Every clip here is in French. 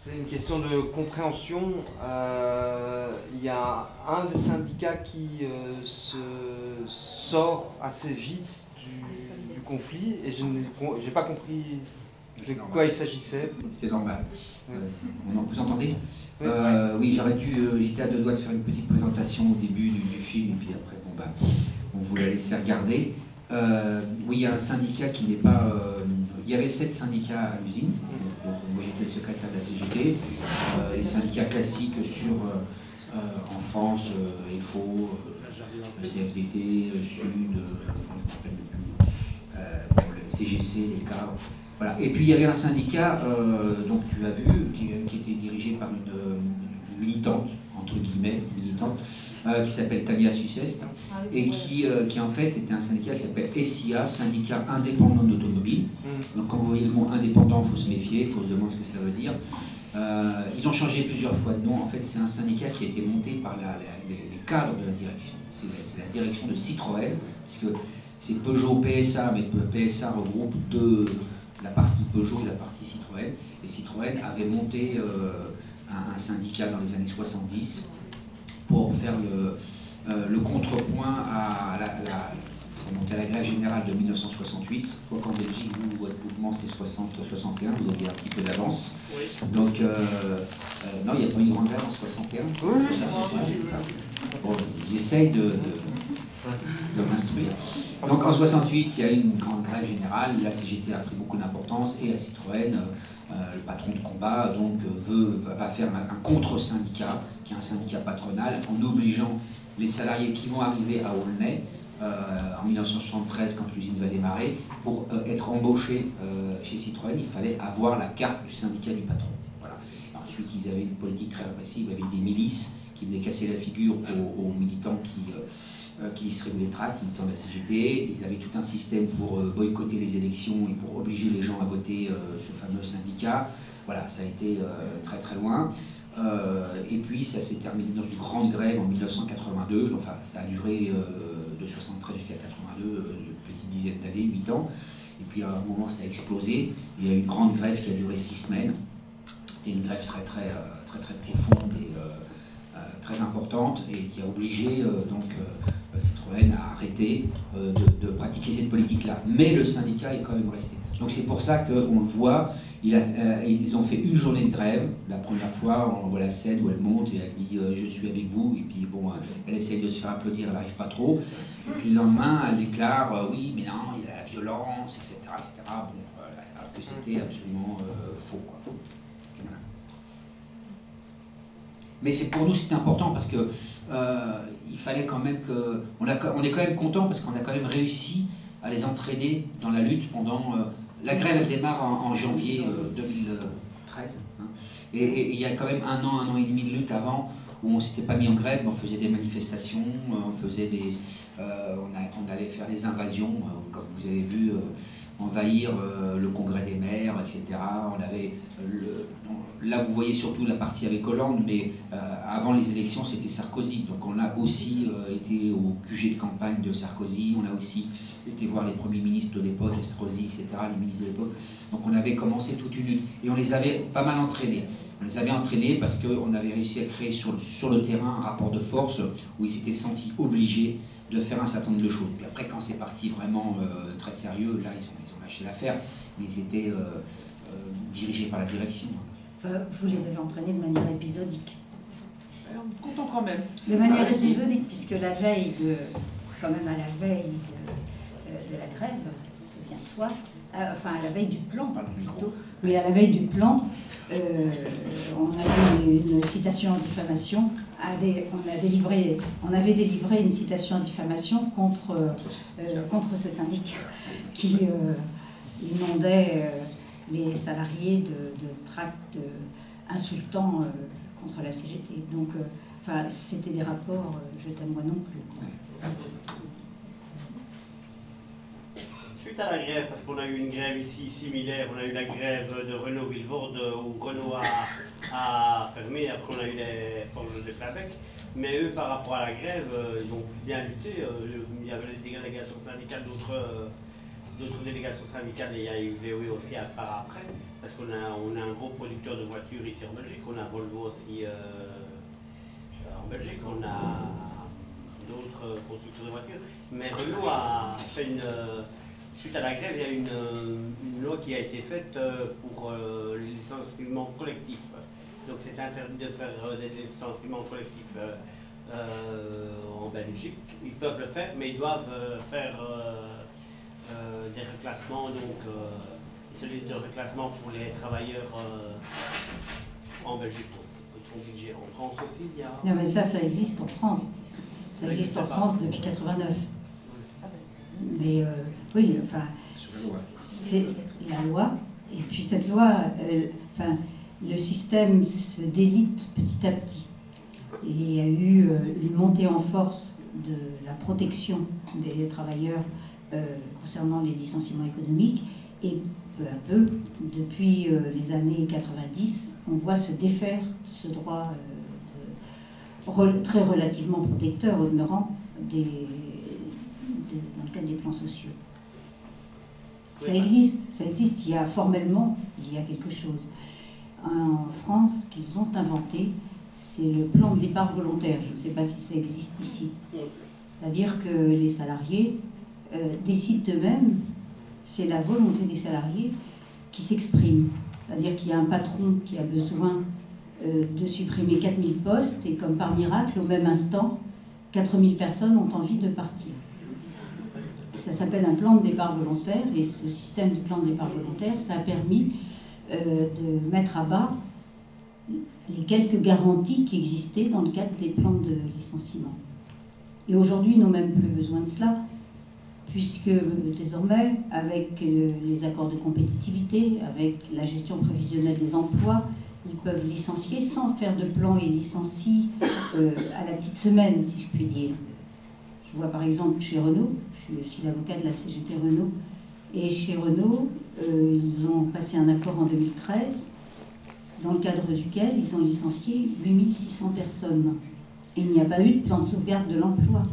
C'est une question de compréhension. Il y a un des syndicats qui sort assez vite du conflit et je n'ai pas compris de quoi il s'agissait. C'est normal. Vous entendez? Oui, oui, j'étais à deux doigts de faire une petite présentation au début du film et puis après, on vous l'a laissé regarder. Oui, il y a un syndicat qui n'est pas... il y avait 7 syndicats à l'usine. Donc, moi, j'étais le secrétaire de la CGT. Les syndicats classiques en France, EFO, CFDT, Sud, je me rappelle plus, le CGC, les cadres. Voilà. Et puis il y avait un syndicat, donc tu as vu, qui était dirigé par une militante, entre guillemets, militante, qui s'appelle Tania Suceste, et qui en fait était un syndicat qui s'appelle SIA, Syndicat Indépendant d'Automobile. Donc quand vous voyez le mot indépendant, il faut se méfier, il faut se demander ce que ça veut dire. Ils ont changé plusieurs fois de nom. En fait, c'est un syndicat qui a été monté par les cadres de la direction. C'est la direction de Citroën, parce que c'est Peugeot PSA, mais PSA regroupe la partie Peugeot et la partie Citroën. Et Citroën avait monté un syndicat dans les années 70 pour faire le contrepoint à la grève générale de 1968. Je crois qu'en Belgique, votre mouvement c'est 60-61, vous avez un petit peu d'avance. Oui. Donc, non, il n'y a pas eu une grande grève en 61. Oui, si. Bon, j'essaye de m'instruire. Donc en 68, il y a eu une grande grève générale, la CGT a pris beaucoup d'importance et la Citroën, le patron de combat, donc va faire un contre-syndicat, qui est un syndicat patronal, en obligeant les salariés qui vont arriver à Aulnay en 1973, quand l'usine va démarrer, pour être embauchés chez Citroën, il fallait avoir la carte du syndicat du patron. Voilà. Ensuite, ils avaient une politique très répressive, avec des milices qui venaient casser la figure aux militants qui distribuaient les tracts, les militants de la CGT. Ils avaient tout un système pour boycotter les élections et pour obliger les gens à voter ce fameux syndicat. Voilà, ça a été très très loin. Et puis ça s'est terminé dans une grande grève en 1982. Enfin, ça a duré de 73 jusqu'à 82, une petite dizaine d'années, 8 ans. Et puis à un moment, ça a explosé. Il y a eu une grande grève qui a duré 6 semaines. C'était une grève très profonde et très importante, et qui a obligé Citroën à arrêter de pratiquer cette politique-là. Mais le syndicat est quand même resté. Donc c'est pour ça qu'on le voit, ils ont fait une journée de grève. La première fois, on voit la scène où elle monte et elle dit je suis avec vous, et puis bon, elle essaye de se faire applaudir, elle n'arrive pas trop. Et puis le lendemain, elle déclare oui, mais non, il y a la violence, etc. Bon, alors que c'était absolument faux, quoi. Voilà. Mais pour nous, c'était important parce que il fallait quand même que... On est quand même content parce qu'on a quand même réussi à les entraîner dans la lutte pendant... la grève, elle démarre en janvier 2013. Hein, et il y a quand même un an et demi de lutte avant où on ne s'était pas mis en grève, mais on faisait des manifestations, on allait faire des invasions, comme vous avez vu, envahir le congrès des maires, etc. Là, vous voyez surtout la partie avec Hollande, mais avant les élections, c'était Sarkozy. Donc on a aussi été au QG de campagne de Sarkozy, on a aussi été voir les premiers ministres de l'époque, Estrosi, etc., les ministres de l'époque. Donc on avait commencé toute une lutte, et on les avait pas mal entraînés. On les avait entraînés parce qu'on avait réussi à créer sur le terrain un rapport de force où ils s'étaient sentis obligés de faire un certain nombre de choses. Puis après, quand c'est parti vraiment très sérieux, là, ils ont lâché l'affaire, mais ils étaient dirigés par la direction. Enfin, vous les avez entraînés de manière épisodique. Content quand même. De manière épisodique, puisque la veille quand même à la veille de la grève, souviens-toi, enfin à la veille du plan plutôt, mais à la veille du plan, on avait une citation en diffamation, on avait délivré une citation en diffamation contre ce syndicat qui inondait les salariés de tracts insultants contre la CGT. Donc, c'était des rapports, je t'aime moi non plus. Suite à la grève, parce qu'on a eu une grève ici similaire, on a eu la grève de Renault-Villevorde où Renault a fermé, après on a eu les forges de Clabec. Mais eux, par rapport à la grève, ils ont bien lutté. Il y avait des délégations syndicales d'autres délégations syndicales et il y a eu VOE aussi par après, parce qu'on a un gros producteur de voitures ici en Belgique, on a Volvo aussi en Belgique, on a d'autres constructeurs de voitures, mais Renault a fait suite à la grève, il y a une loi qui a été faite pour les licenciements collectifs. Donc c'est interdit de faire des licenciements collectifs en Belgique. Ils peuvent le faire, mais ils doivent faire des reclassements, donc celui de reclassement pour les travailleurs en Belgique. Donc, ils sont obligés. En France aussi, il y a... Non mais ça existe en France. Ça existe en France depuis 89. Mais oui, enfin, c'est la loi. Et puis cette loi, enfin, le système se délite petit à petit. Et il y a eu une montée en force de la protection des travailleurs concernant les licenciements économiques. Et peu à peu, depuis les années 90, on voit se défaire ce droit très relativement protecteur au demeurant dans le cadre des plans sociaux. Ça existe, il y a formellement, il y a quelque chose. En France, ce qu'ils ont inventé, c'est le plan de départ volontaire. Je ne sais pas si ça existe ici. C'est-à-dire que les salariés décident eux-mêmes, c'est la volonté des salariés qui s'exprime. C'est-à-dire qu'il y a un patron qui a besoin de supprimer 4000 postes et comme par miracle, au même instant, 4000 personnes ont envie de partir. Ça s'appelle un plan de départ volontaire et ce système de plan de départ volontaire, ça a permis de mettre à bas les quelques garanties qui existaient dans le cadre des plans de licenciement. Et aujourd'hui, ils n'ont même plus besoin de cela, puisque désormais, avec les accords de compétitivité, avec la gestion prévisionnelle des emplois, ils peuvent licencier sans faire de plan et licencient à la petite semaine, si je puis dire. Je vois par exemple chez Renault, je suis l'avocat de la CGT Renault, et chez Renault, ils ont passé un accord en 2013, dans le cadre duquel ils ont licencié 8600 personnes. Et il n'y a pas eu de plan de sauvegarde de l'emploi.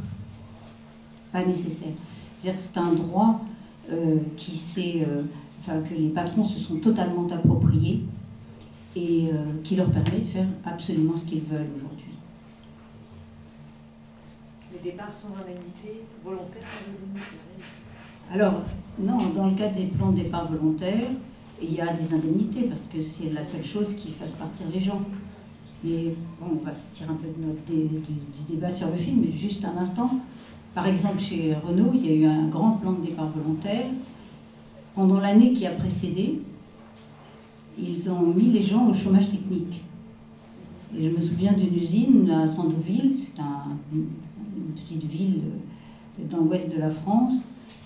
Pas nécessaire. C'est-à-dire que c'est un droit que les patrons se sont totalement appropriés et qui leur permet de faire absolument ce qu'ils veulent aujourd'hui. Les départs sans indemnité volontaire. Alors, non, dans le cadre des plans de départ volontaire, il y a des indemnités parce que c'est la seule chose qui fasse partir les gens. Mais bon, on va sortir un peu du débat sur le film, mais juste un instant. Par exemple, chez Renault, il y a eu un grand plan de départ volontaire. Pendant l'année qui a précédé, ils ont mis les gens au chômage technique. Et je me souviens d'une usine à Sandouville, c'est une petite ville dans l'ouest de la France.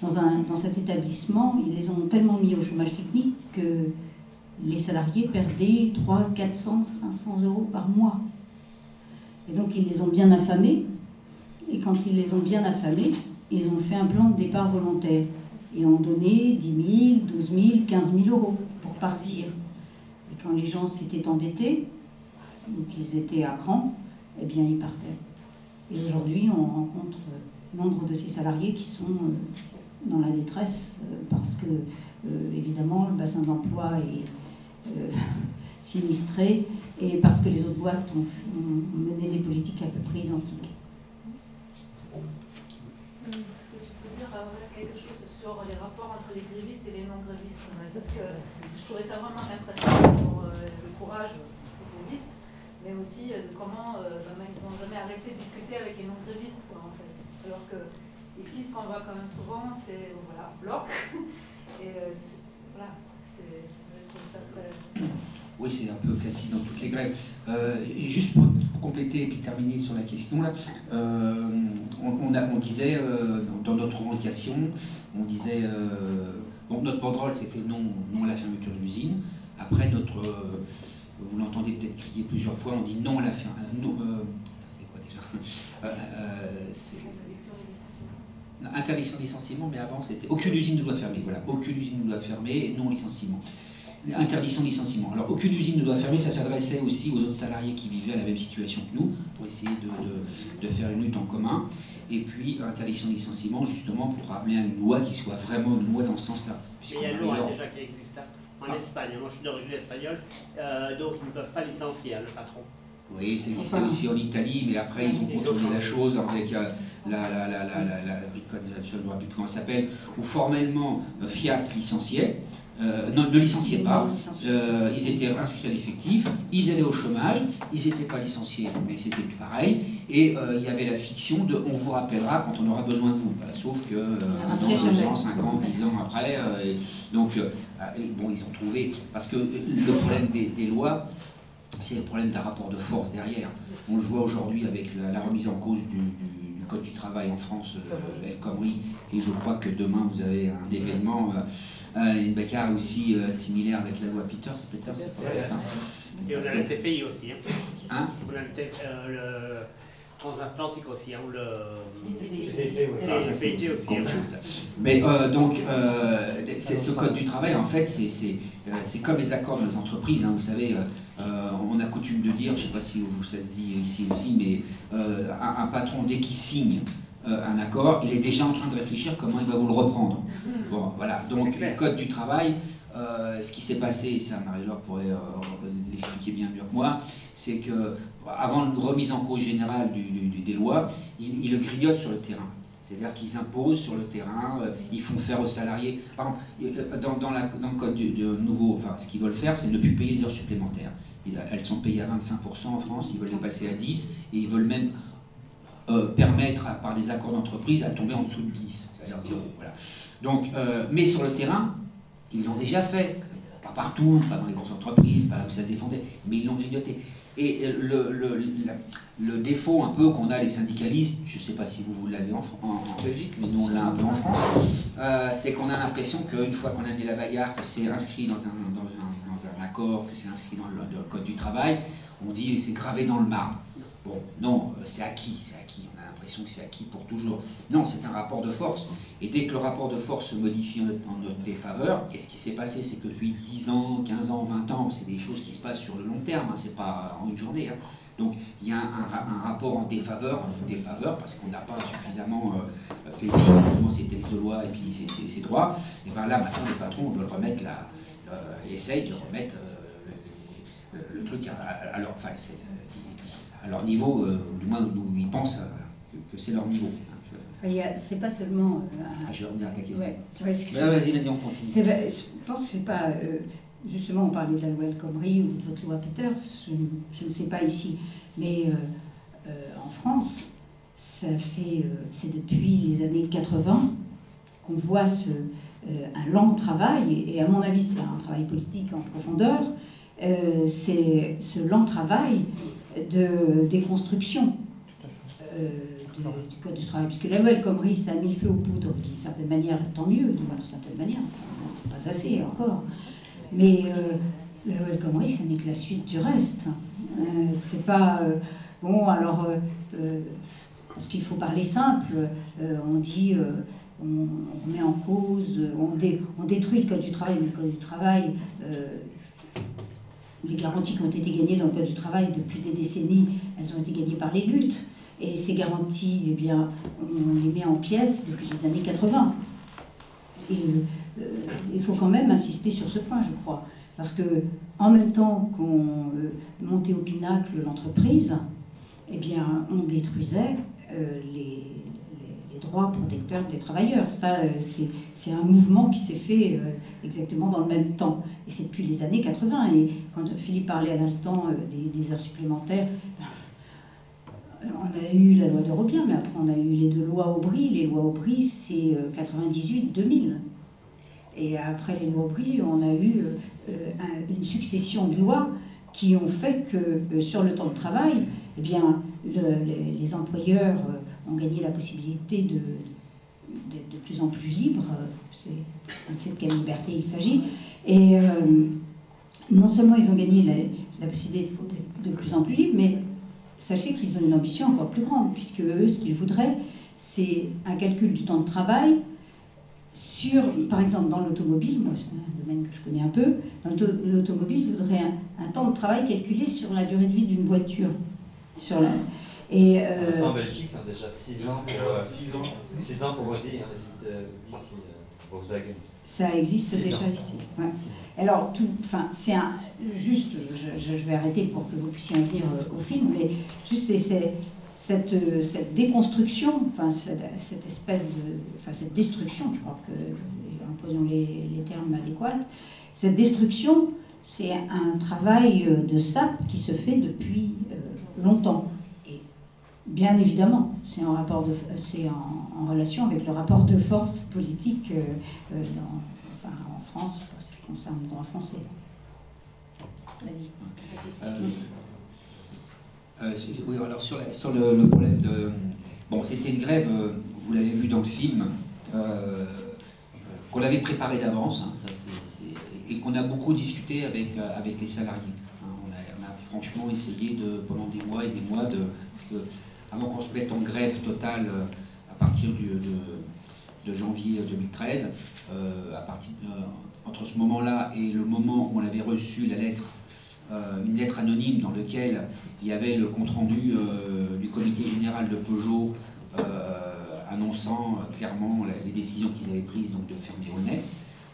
Dans cet établissement, ils les ont tellement mis au chômage technique que les salariés perdaient 300, 400, 500 euros par mois. Et donc ils les ont bien affamés. Et quand ils les ont bien affamés, ils ont fait un plan de départ volontaire. Et ont donné 10 000, 12 000, 15 000 euros pour partir. Et quand les gens s'étaient endettés, ou qu'ils étaient à cran, eh bien ils partaient. Et aujourd'hui, on rencontre nombre de ces salariés qui sont dans la détresse parce que, évidemment, le bassin de l'emploi est sinistré et parce que les autres boîtes ont mené des politiques à peu près identiques. Si je peux dire quelque chose sur les rapports entre les grévistes et les non-grévistes, parce que je trouvais ça vraiment impressionnant pour le courage des grévistes, mais aussi de comment ils n'ont jamais arrêté de discuter avec les non-grévistes, en fait. Alors que ici, ce qu'on voit quand même souvent, c'est bloc. Et je trouve ça très... Oui, c'est un peu classique dans toutes les grèves. Et juste pour compléter et puis terminer sur la question, là, on disait, dans notre revendication, on disait, donc notre banderole c'était non à la fermeture de l'usine. Après, vous l'entendez peut-être crier plusieurs fois, on dit non à la fermeture. C'est quoi déjà interdiction de licenciement, mais avant c'était aucune usine ne doit fermer. Voilà, aucune usine ne doit fermer et non licenciement. Interdiction de licenciement. Alors, aucune usine ne doit fermer, ça s'adressait aussi aux autres salariés qui vivaient à la même situation que nous, pour essayer de faire une lutte en commun. Et puis, interdiction de licenciement, justement, pour ramener une loi qui soit vraiment une loi dans ce sens-là. Il y a une loi déjà qui existe en Espagne. Moi, je suis d'origine espagnole, donc ils ne peuvent pas licencier le patron. Oui, ça existait aussi en Italie, mais après ils ont contourné la chose avec je ne sais plus comment ça s'appelle, où formellement Fiat licenciait, ne licenciait pas, ils étaient inscrits à l'effectif, ils allaient au chômage, ils n'étaient pas licenciés, mais c'était pareil, et il y avait la fiction de on vous rappellera quand on aura besoin de vous, sauf que dans 2 ans, 5 ans, 10 ans après, bon, ils ont trouvé, parce que le problème des lois, c'est le problème d'un rapport de force derrière. On le voit aujourd'hui avec la remise en cause du Code du travail en France, El Khomri, et je crois que demain vous avez un événement, une bagarre aussi similaire avec la loi Peters, c'est pas ça. Et on a le TPI aussi. Hein? On a le transatlantique aussi, ou le TPI aussi. Mais donc, ce Code du travail, en fait, c'est comme les accords dans les entreprises. Hein, vous savez, on a coutume de dire, je ne sais pas si ça se dit ici aussi, mais un patron, dès qu'il signe un accord, il est déjà en train de réfléchir comment il va vous le reprendre. Bon, voilà. Donc, le Code du travail, ce qui s'est passé, ça Marie-Laure pourrait l'expliquer bien mieux que moi, c'est que avant la remise en cause générale des lois, ils le grignotent sur le terrain. C'est-à-dire qu'ils imposent sur le terrain, ils font faire aux salariés. Par exemple, dans le code du nouveau, enfin, ce qu'ils veulent faire, c'est ne plus payer les heures supplémentaires. Elles sont payées à 25% en France, ils veulent les passer à 10%, et ils veulent même permettre, par des accords d'entreprise, à tomber en dessous de 10, c'est-à-dire 0. Voilà. Donc, mais sur le terrain, ils l'ont déjà fait. Pas partout, pas dans les grosses entreprises, pas là où ça se défendait, mais ils l'ont grignoté. Et le défaut un peu qu'on a les syndicalistes, je ne sais pas si vous l'avez en Belgique, mais nous on l'a un peu en France, c'est qu'on a l'impression qu'une fois qu'on a mis la bagarre, que c'est inscrit dans un accord, que c'est inscrit dans le Code du travail, on dit c'est gravé dans le marbre. Bon, non, c'est acquis, on a l'impression que c'est acquis pour toujours. Non, c'est un rapport de force. Et dès que le rapport de force se modifie en notre défaveur, et ce qui s'est passé, c'est que depuis 10 ans, 15 ans, 20 ans, c'est des choses qui se passent sur le long terme, hein, c'est pas en une journée. Hein. Donc il y a un rapport en défaveur, parce qu'on n'a pas suffisamment fait vivre ces textes de loi et puis ces droits. Et bien là, maintenant, les patrons veulent remettre essayent de remettre le truc à leur niveau, du moins où ils pensent que c'est leur niveau. C'est pas seulement... je vais revenir à ta question. Vas-y, on continue. Je pense que c'est pas... justement, on parlait de la loi El Khomri ou de votre loi Peters, je ne sais pas ici, mais en France, c'est depuis les années 80 qu'on voit un lent travail, et à mon avis c'est un travail politique en profondeur, c'est ce lent travail de déconstruction du Code du travail, puisque la loi El Khomri, ça a mis le feu aux poudres d'une certaine manière, tant mieux, d'une certaine manière, enfin, pas assez encore, mais la loi El Khomri, ça n'est que la suite du reste. C'est pas... bon, alors, parce qu'il faut parler simple, on dit... on met en cause, on détruit le Code du travail, mais le Code du travail... les garanties qui ont été gagnées dans le Code du travail depuis des décennies, elles ont été gagnées par les luttes. Et ces garanties, eh bien, on les met en pièces depuis les années 80. Et il faut quand même insister sur ce point, je crois. Parce que, en même temps qu'on montait au pinacle l'entreprise, eh bien, on détruisait les droits protecteurs des travailleurs. Ça, c'est un mouvement qui s'est fait exactement dans le même temps. Et c'est depuis les années 80. Et quand Philippe parlait à l'instant des heures supplémentaires, on a eu la loi d'Europien, mais après on a eu les 2 lois Aubry. Les lois Aubry, c'est 98-2000. Et après les lois Aubry, on a eu une succession de lois qui ont fait que sur le temps de travail, eh bien, les employeurs ont gagné la possibilité d'être de plus en plus libres. C'est de quelle liberté il s'agit. Et non seulement ils ont gagné la possibilité d'être de plus en plus libres, mais sachez qu'ils ont une ambition encore plus grande, puisque eux, ce qu'ils voudraient, c'est un calcul du temps de travail par exemple, dans l'automobile, moi c'est un domaine que je connais un peu, dans l'automobile voudrait un temps de travail calculé sur la durée de vie d'une voiture. Ça en Belgique, hein, déjà 6 ans pour 6 ans pour Audi, Volkswagen. Ça existe déjà ici. Ouais. Alors, juste, je vais arrêter pour que vous puissiez en venir au film, mais juste cette déconstruction, cette espèce de, cette destruction, je crois que, employons les termes adéquats, cette destruction, c'est un travail de sape qui se fait depuis longtemps. Et bien évidemment, c'est en relation avec le rapport de force politique en France, pour ce qui concerne le droit français. Vas-y. Oui, alors sur le problème de... Bon, c'était une grève, vous l'avez vu dans le film, qu'on avait préparée d'avance, hein, et qu'on a beaucoup discuté avec les salariés. Hein. On a franchement essayé pendant des mois et des mois, parce que avant qu'on se mette en grève totale à partir de janvier 2013, entre ce moment-là et le moment où on avait reçu la lettre, une lettre anonyme dans laquelle il y avait le compte-rendu du comité général de Peugeot annonçant clairement les décisions qu'ils avaient prises donc, de fermer Aulnay.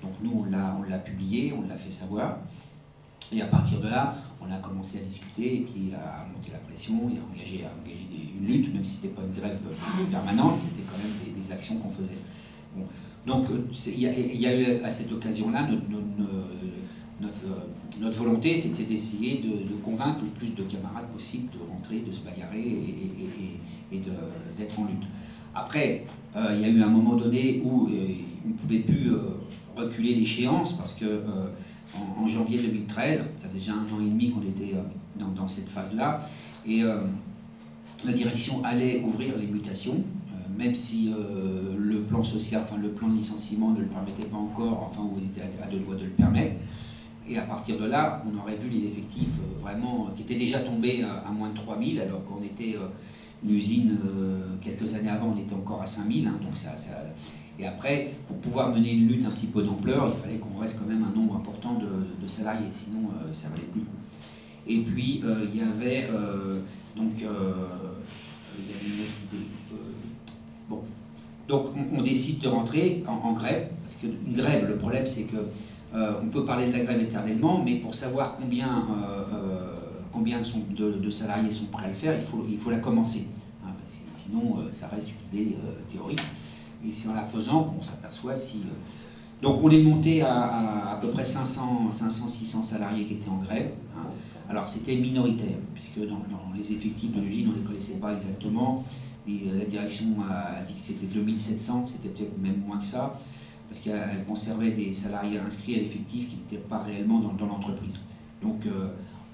Donc nous, on l'a publié, on l'a fait savoir. Et à partir de là, on a commencé à discuter et puis à monter la pression et à engager une lutte, même si ce n'était pas une grève permanente, c'était quand même des actions qu'on faisait. Bon. Donc il y a eu à cette occasion-là, notre volonté, c'était d'essayer de convaincre le plus de camarades possible de rentrer, de se bagarrer et d'être en lutte. Après, il y a eu un moment donné où on ne pouvait plus reculer l'échéance parce que en janvier 2013, ça fait déjà 1 an et demi qu'on était dans cette phase-là, et la direction allait ouvrir les mutations, même si le plan social, le plan de licenciement ne le permettait pas encore, ou ils étaient à 2 doigts de le permettre. Et à partir de là, on aurait vu les effectifs vraiment qui étaient déjà tombés à moins de 3000, alors qu'on était une usine, quelques années avant, on était encore à 5000. Hein, donc et après, pour pouvoir mener une lutte un petit peu d'ampleur, il fallait qu'on reste quand même un nombre important de salariés, sinon ça ne valait plus le coup. Et puis, il y avait une autre idée. Bon. Donc, on décide de rentrer en grève, parce qu'une grève, le problème, c'est que on peut parler de la grève éternellement, mais pour savoir combien de salariés sont prêts à le faire, il faut la commencer. Hein, sinon, ça reste une idée théorique. Et c'est en la faisant qu'on s'aperçoit si... Donc on est monté à peu près 500-600 salariés qui étaient en grève. Hein. Alors c'était minoritaire, puisque dans les effectifs de l'usine, on ne les connaissait pas exactement. Et la direction a dit que c'était 2700, c'était peut-être même moins que ça, parce qu'elle conservait des salariés inscrits à l'effectif qui n'étaient pas réellement dans l'entreprise. Donc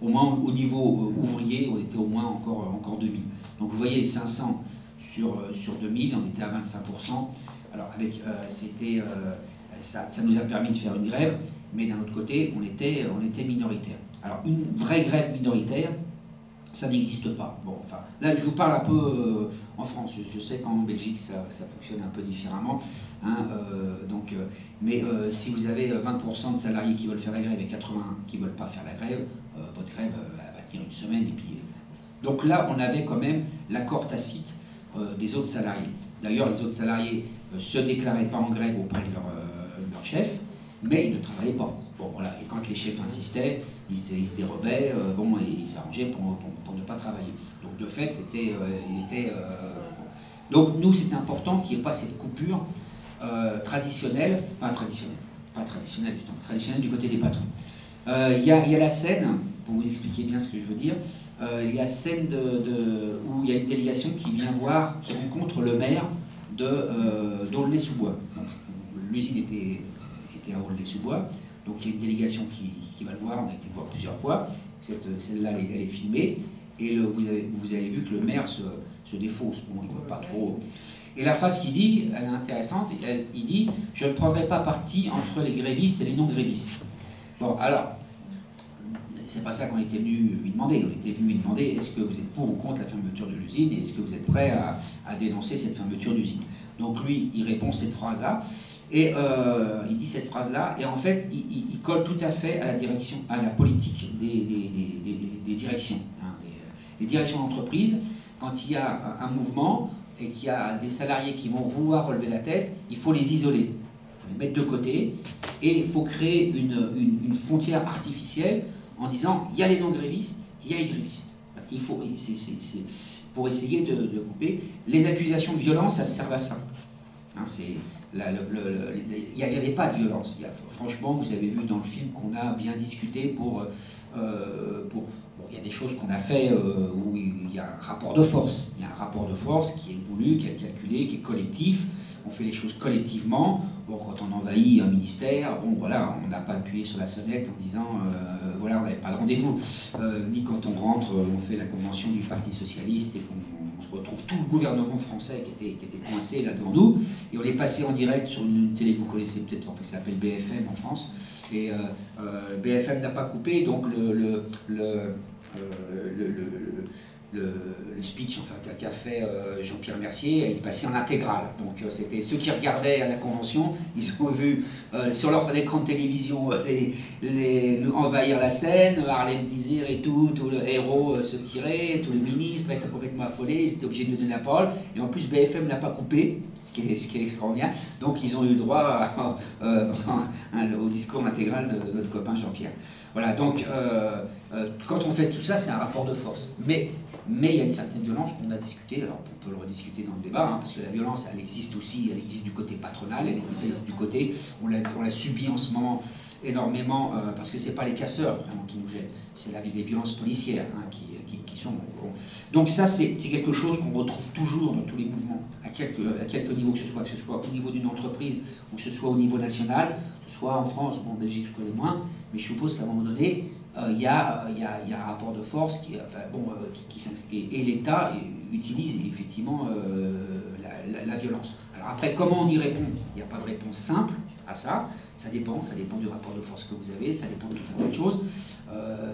au moins au niveau ouvrier, on était au moins encore 2000. Donc vous voyez, 500 sur 2000, on était à 25%. Alors ça nous a permis de faire une grève, mais d'un autre côté, on était minoritaire. Alors une vraie grève minoritaire, ça n'existe pas. Bon, là, je vous parle un peu en France. Je sais qu'en Belgique, ça fonctionne un peu différemment. Hein, mais si vous avez 20% de salariés qui veulent faire la grève et 80 qui ne veulent pas faire la grève, votre grève va tenir une semaine. Et puis, donc là, on avait quand même l'accord tacite des autres salariés. D'ailleurs, les autres salariés ne se déclaraient pas en grève auprès de leur chef, mais ils ne travaillaient pas. Bon, voilà. Et quand les chefs insistaient, ils se dérobaient, et ils s'arrangeaient pour ne pas travailler. Donc de fait, Donc nous, c'était important qu'il n'y ait pas cette coupure traditionnelle du côté des patrons. Il y a la scène, pour vous expliquer bien ce que je veux dire, il y a scène où il y a une délégation qui vient voir, qui rencontre le maire d'Aulnay-sous-Bois. L'usine était à Aulnay-sous-Bois, donc il y a une délégation qui va le voir, on a été le voir plusieurs fois, celle-là elle est filmée, et vous avez vu que le maire se défausse, bon, il ne veut pas trop. Et la phrase qu'il dit, elle est intéressante, il dit « Je ne prendrai pas parti entre les grévistes et les non-grévistes ». Bon, alors, c'est pas ça qu'on était venu lui demander. On était venu lui demander est-ce que vous êtes pour ou contre la fermeture de l'usine et est-ce que vous êtes prêt à dénoncer cette fermeture d'usine. Donc lui, il répond cette phrase-là Et il dit cette phrase-là, et en fait, il colle tout à fait à la direction, à la politique des directions. Hein, des directions d'entreprise, quand il y a un mouvement et qu'il y a des salariés qui vont vouloir relever la tête, il faut les isoler, il faut les mettre de côté, et il faut créer une frontière artificielle en disant il y a les non-grévistes, il y a les grévistes. Il faut, c'est pour essayer de couper. Les accusations de violence, elles servent à ça. Hein, il n'y avait pas de violence. Franchement, vous avez vu dans le film qu'on a bien discuté il y a des choses qu'on a fait où il y a un rapport de force. Il y a un rapport de force qui est voulu, qui est calculé, qui est collectif. On fait les choses collectivement. Bon, quand on envahit un ministère, bon voilà, on n'a pas appuyé sur la sonnette en disant voilà, on n'avait pas de rendez-vous. Ni quand on rentre, on fait la convention du Parti Socialiste et qu'on se retrouve tout le gouvernement français qui était coincé là devant nous. Et on est passé en direct sur une télé que vous connaissez peut-être, en fait, ça s'appelle BFM en France. Et BFM n'a pas coupé, donc le speech enfin, qu'a fait Jean-Pierre Mercier, il passait en intégrale. Donc c'était ceux qui regardaient à la convention, ils ont vu sur leur écran de télévision envahir la scène, Harlem Désir et tout le héros se tirer, tous les ministres étaient complètement affolés, ils étaient obligés de nous donner la parole. Et en plus BFM n'a pas coupé, ce qui est extraordinaire. Donc ils ont eu droit au discours intégral de notre copain Jean-Pierre. Voilà, donc quand on fait tout ça, c'est un rapport de force. Mais il y a une certaine violence qu'on a discutée, alors on peut le rediscuter dans le débat, hein, parce que la violence, elle existe aussi, elle existe du côté patronal, elle existe du côté, on l'a subit en ce moment énormément, parce que c'est pas les casseurs vraiment qui nous gênent, c'est les violences policières hein, qui sont... Bon. Donc ça, c'est quelque chose qu'on retrouve toujours dans tous les mouvements, à quelque niveau que ce soit au niveau d'une entreprise, ou que ce soit au niveau national, que ce soit en France, bon, en Belgique je connais moins, mais je suppose qu'à un moment donné, il y a un rapport de force et l'État utilise effectivement la violence. Alors après, comment on y répond? Il n'y a pas de réponse simple à ça. Ça dépend du rapport de force que vous avez, ça dépend de tout un tas de choses.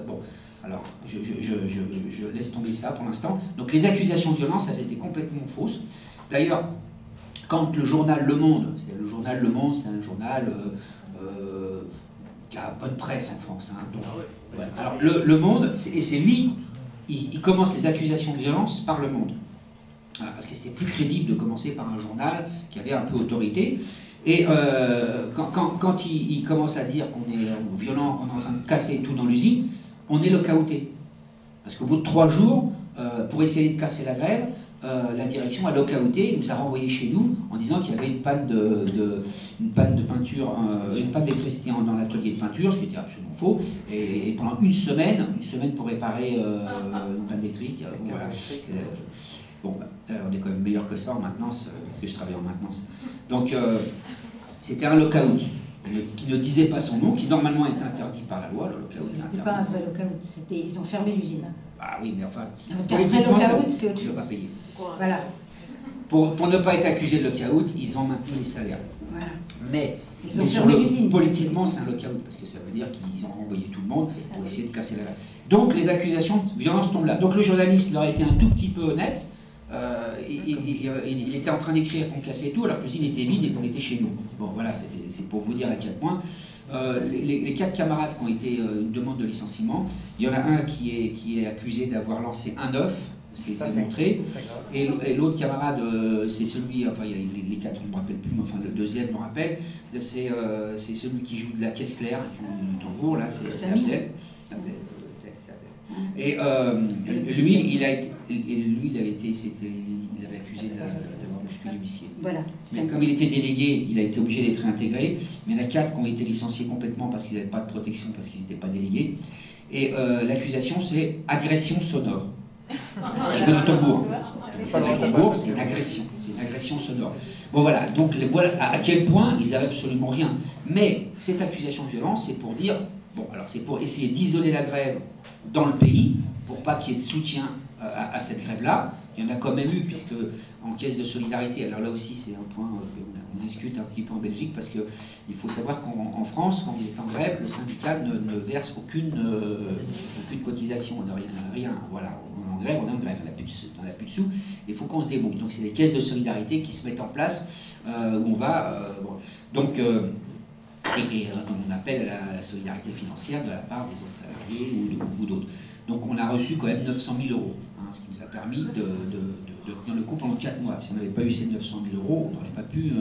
Bon, alors je laisse tomber ça pour l'instant. Donc les accusations de violence, elles étaient complètement fausses. D'ailleurs, quand le journal Le Monde, c'est un journal qui a bonne presse en France. Hein, donc, voilà. Alors le Monde, c'est lui, il commence les accusations de violence par Le Monde. Voilà, parce que c'était plus crédible de commencer par un journal qui avait un peu autorité. Et quand il commence à dire qu'on est violent, qu'on est en train de casser tout dans l'usine, on est lockouté. Parce qu'au bout de 3 jours, pour essayer de casser la grève, la direction a lockouté et nous a renvoyé chez nous en disant qu'il y avait une panne de peinture, une panne d'électricité dans l'atelier de peinture, ce qui était absolument faux. Et pendant une semaine pour réparer une panne électrique. Voilà. Bon, on est quand même meilleur que ça en maintenance, parce que je travaille en maintenance. Donc, c'était un lockout qui ne disait pas son nom, qui normalement est interdit par la loi. Le lockout est interdit. C'était pas un vrai lockout, ils ont fermé l'usine. Ah oui, mais enfin, parce qu'un vrai lockout, c'est autre chose. Tu ne vas pas payer. Voilà. Pour ne pas être accusé de lockout, ils ont maintenu les salaires. Voilà. Mais politiquement, c'est un lockout, parce que ça veut dire qu'ils ont renvoyé tout le monde pour essayer de casser la grève. Donc, les accusations de violence tombent là. Donc, le journaliste leur a été un tout petit peu honnête. Il était en train d'écrire qu'on cassait tout, alors que l'usine était vide et qu'on était chez nous. Bon, voilà, c'est pour vous dire à quel point. Les 4 camarades qui ont été une demande de licenciement, il y en a un qui est accusé d'avoir lancé un œuf, c'est montré, et l'autre camarade, c'est celui, enfin les 4 on ne me rappelle plus, mais enfin le deuxième me rappelle, c'est celui qui joue de la caisse claire, du tambour, là, c'est Abdel. Et lui, il avait accusé d'avoir musculé l'huissier. Voilà. Mais comme il était délégué, il a été obligé d'être réintégré. Mais il y en a 4 qui ont été licenciés complètement parce qu'ils n'avaient pas de protection, parce qu'ils n'étaient pas délégués. Et l'accusation, c'est agression sonore. Je mets le tambour. Je mets le tambour, c'est une agression sonore. Bon voilà, donc voilà à quel point ils n'avaient absolument rien. Mais cette accusation de violence, c'est pour dire, bon alors c'est pour essayer d'isoler la grève dans le pays, pour pas qu'il y ait de soutien à cette grève-là. Il y en a quand même eu, puisque en caisse de solidarité, alors là aussi c'est un point qu'on discute un petit peu en Belgique, parce qu'il faut savoir qu'en France, quand il est en grève, le syndicat ne verse aucune cotisation, rien, voilà. En grève, on est en grève, on n'a plus de sous, il faut qu'on se débrouille. Donc c'est des caisses de solidarité qui se mettent en place, où on va... Donc, on appelle à la solidarité financière de la part des autres salariés ou d'autres. Donc on a reçu quand même 900 000 €, hein, ce qui nous a permis de tenir le coup pendant 4 mois. Si on n'avait pas eu ces 900 000 €, on n'aurait pas pu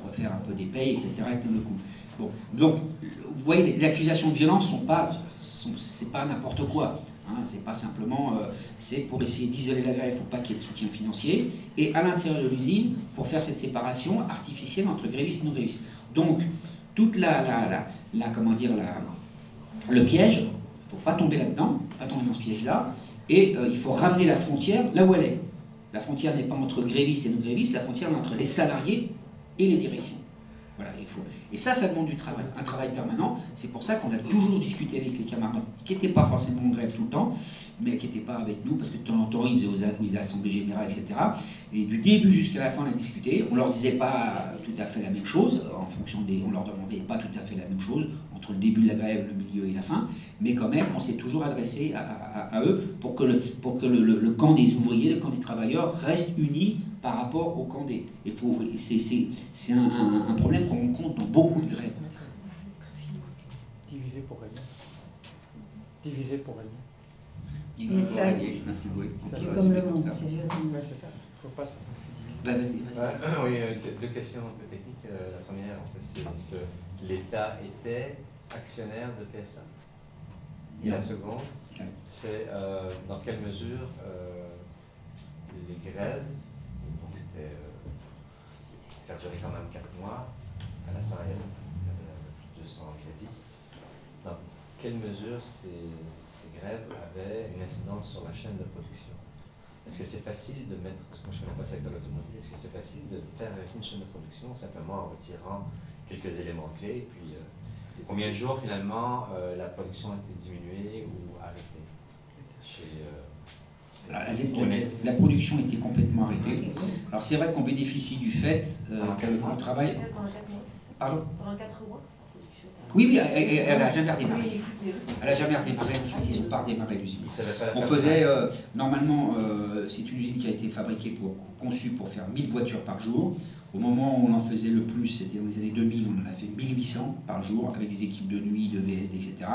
refaire un peu des payes, etc. et tenir le coup. Bon, donc, vous voyez, les accusations de violence c'est pas n'importe quoi. Hein, c'est pas simplement, c'est pour essayer d'isoler la grève, il ne faut pas qu'il y ait de soutien financier, et à l'intérieur de l'usine, pour faire cette séparation artificielle entre grévistes et non-grévistes. Donc, toute le piège, il ne faut pas tomber là-dedans, pas tomber dans ce piège-là, et il faut ramener la frontière là où elle est. La frontière n'est pas entre grévistes et non-grévistes, la frontière est entre les salariés et les directions. Voilà, il faut. Et ça demande du travail, un travail permanent. C'est pour ça qu'on a toujours discuté avec les camarades qui n'étaient pas forcément en grève tout le temps, mais qui n'étaient pas avec nous, parce que de temps en temps, ils faisaient aux assemblées générales, etc. Et du début jusqu'à la fin, on a discuté. On ne leur disait pas tout à fait la même chose, on leur demandait pas tout à fait la même chose, entre le début de la grève, le milieu et la fin, mais quand même, on s'est toujours adressé à eux pour que le camp des ouvriers, le camp des travailleurs reste uni par rapport au camp des... C'est un problème qu'on rencontre dans beaucoup de grèves. Diviser pour régner. Diviser pour régner. Mais ça, comme le monde, c'est vieux. Ouais, c'est ça. Faut pas ça. Vas-y. Oui, deux questions un peu techniques. La première, en fait, c'est est-ce que l'État était actionnaire de PSA? Et la seconde, c'est dans quelle mesure les grèves, donc ça durait quand même 4 mois, à la fin il y avait plus de 200 grévistes, dans quelle mesure ces grèves avaient une incidence sur la chaîne de production? Est-ce que c'est facile de mettre, parce que moi je ne connais pas le secteur de l'automobile, est-ce que c'est facile de faire une chaîne de production simplement en retirant quelques éléments clés, et puis combien de jours finalement la production a été diminuée ou arrêtée la production était complètement arrêtée. Alors c'est vrai qu'on bénéficie du fait qu'on travaille... Pardon? Pendant 4 mois. Oui, elle n'a jamais redémarré. Elle n'a jamais redémarré, ensuite ils n'ont pas redémarré l'usine. On faisait, normalement, c'est une usine qui a été fabriquée, conçue pour faire 1000 voitures par jour. Au moment où on en faisait le plus, c'était dans les années 2000, on en a fait 1800 par jour, avec des équipes de nuit, de VSD, etc.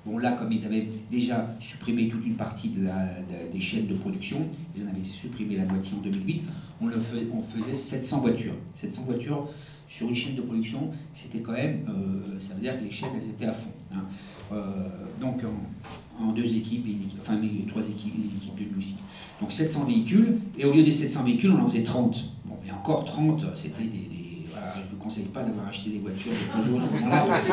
Bon là, comme ils avaient déjà supprimé toute une partie des chaînes de production, ils en avaient supprimé la moitié en 2008, on faisait 700 voitures. 700 voitures sur une chaîne de production, c'était quand même, ça veut dire que les chaînes, elles étaient à fond. Hein. Donc en 2 équipes, enfin 3 équipes, une équipe de nuit aussi. Donc 700 véhicules, et au lieu des 700 véhicules, on en faisait 30. Bon, et encore 30, c'était voilà, je ne vous conseille pas d'avoir acheté des voitures de 3 jours à ce moment-là, parce que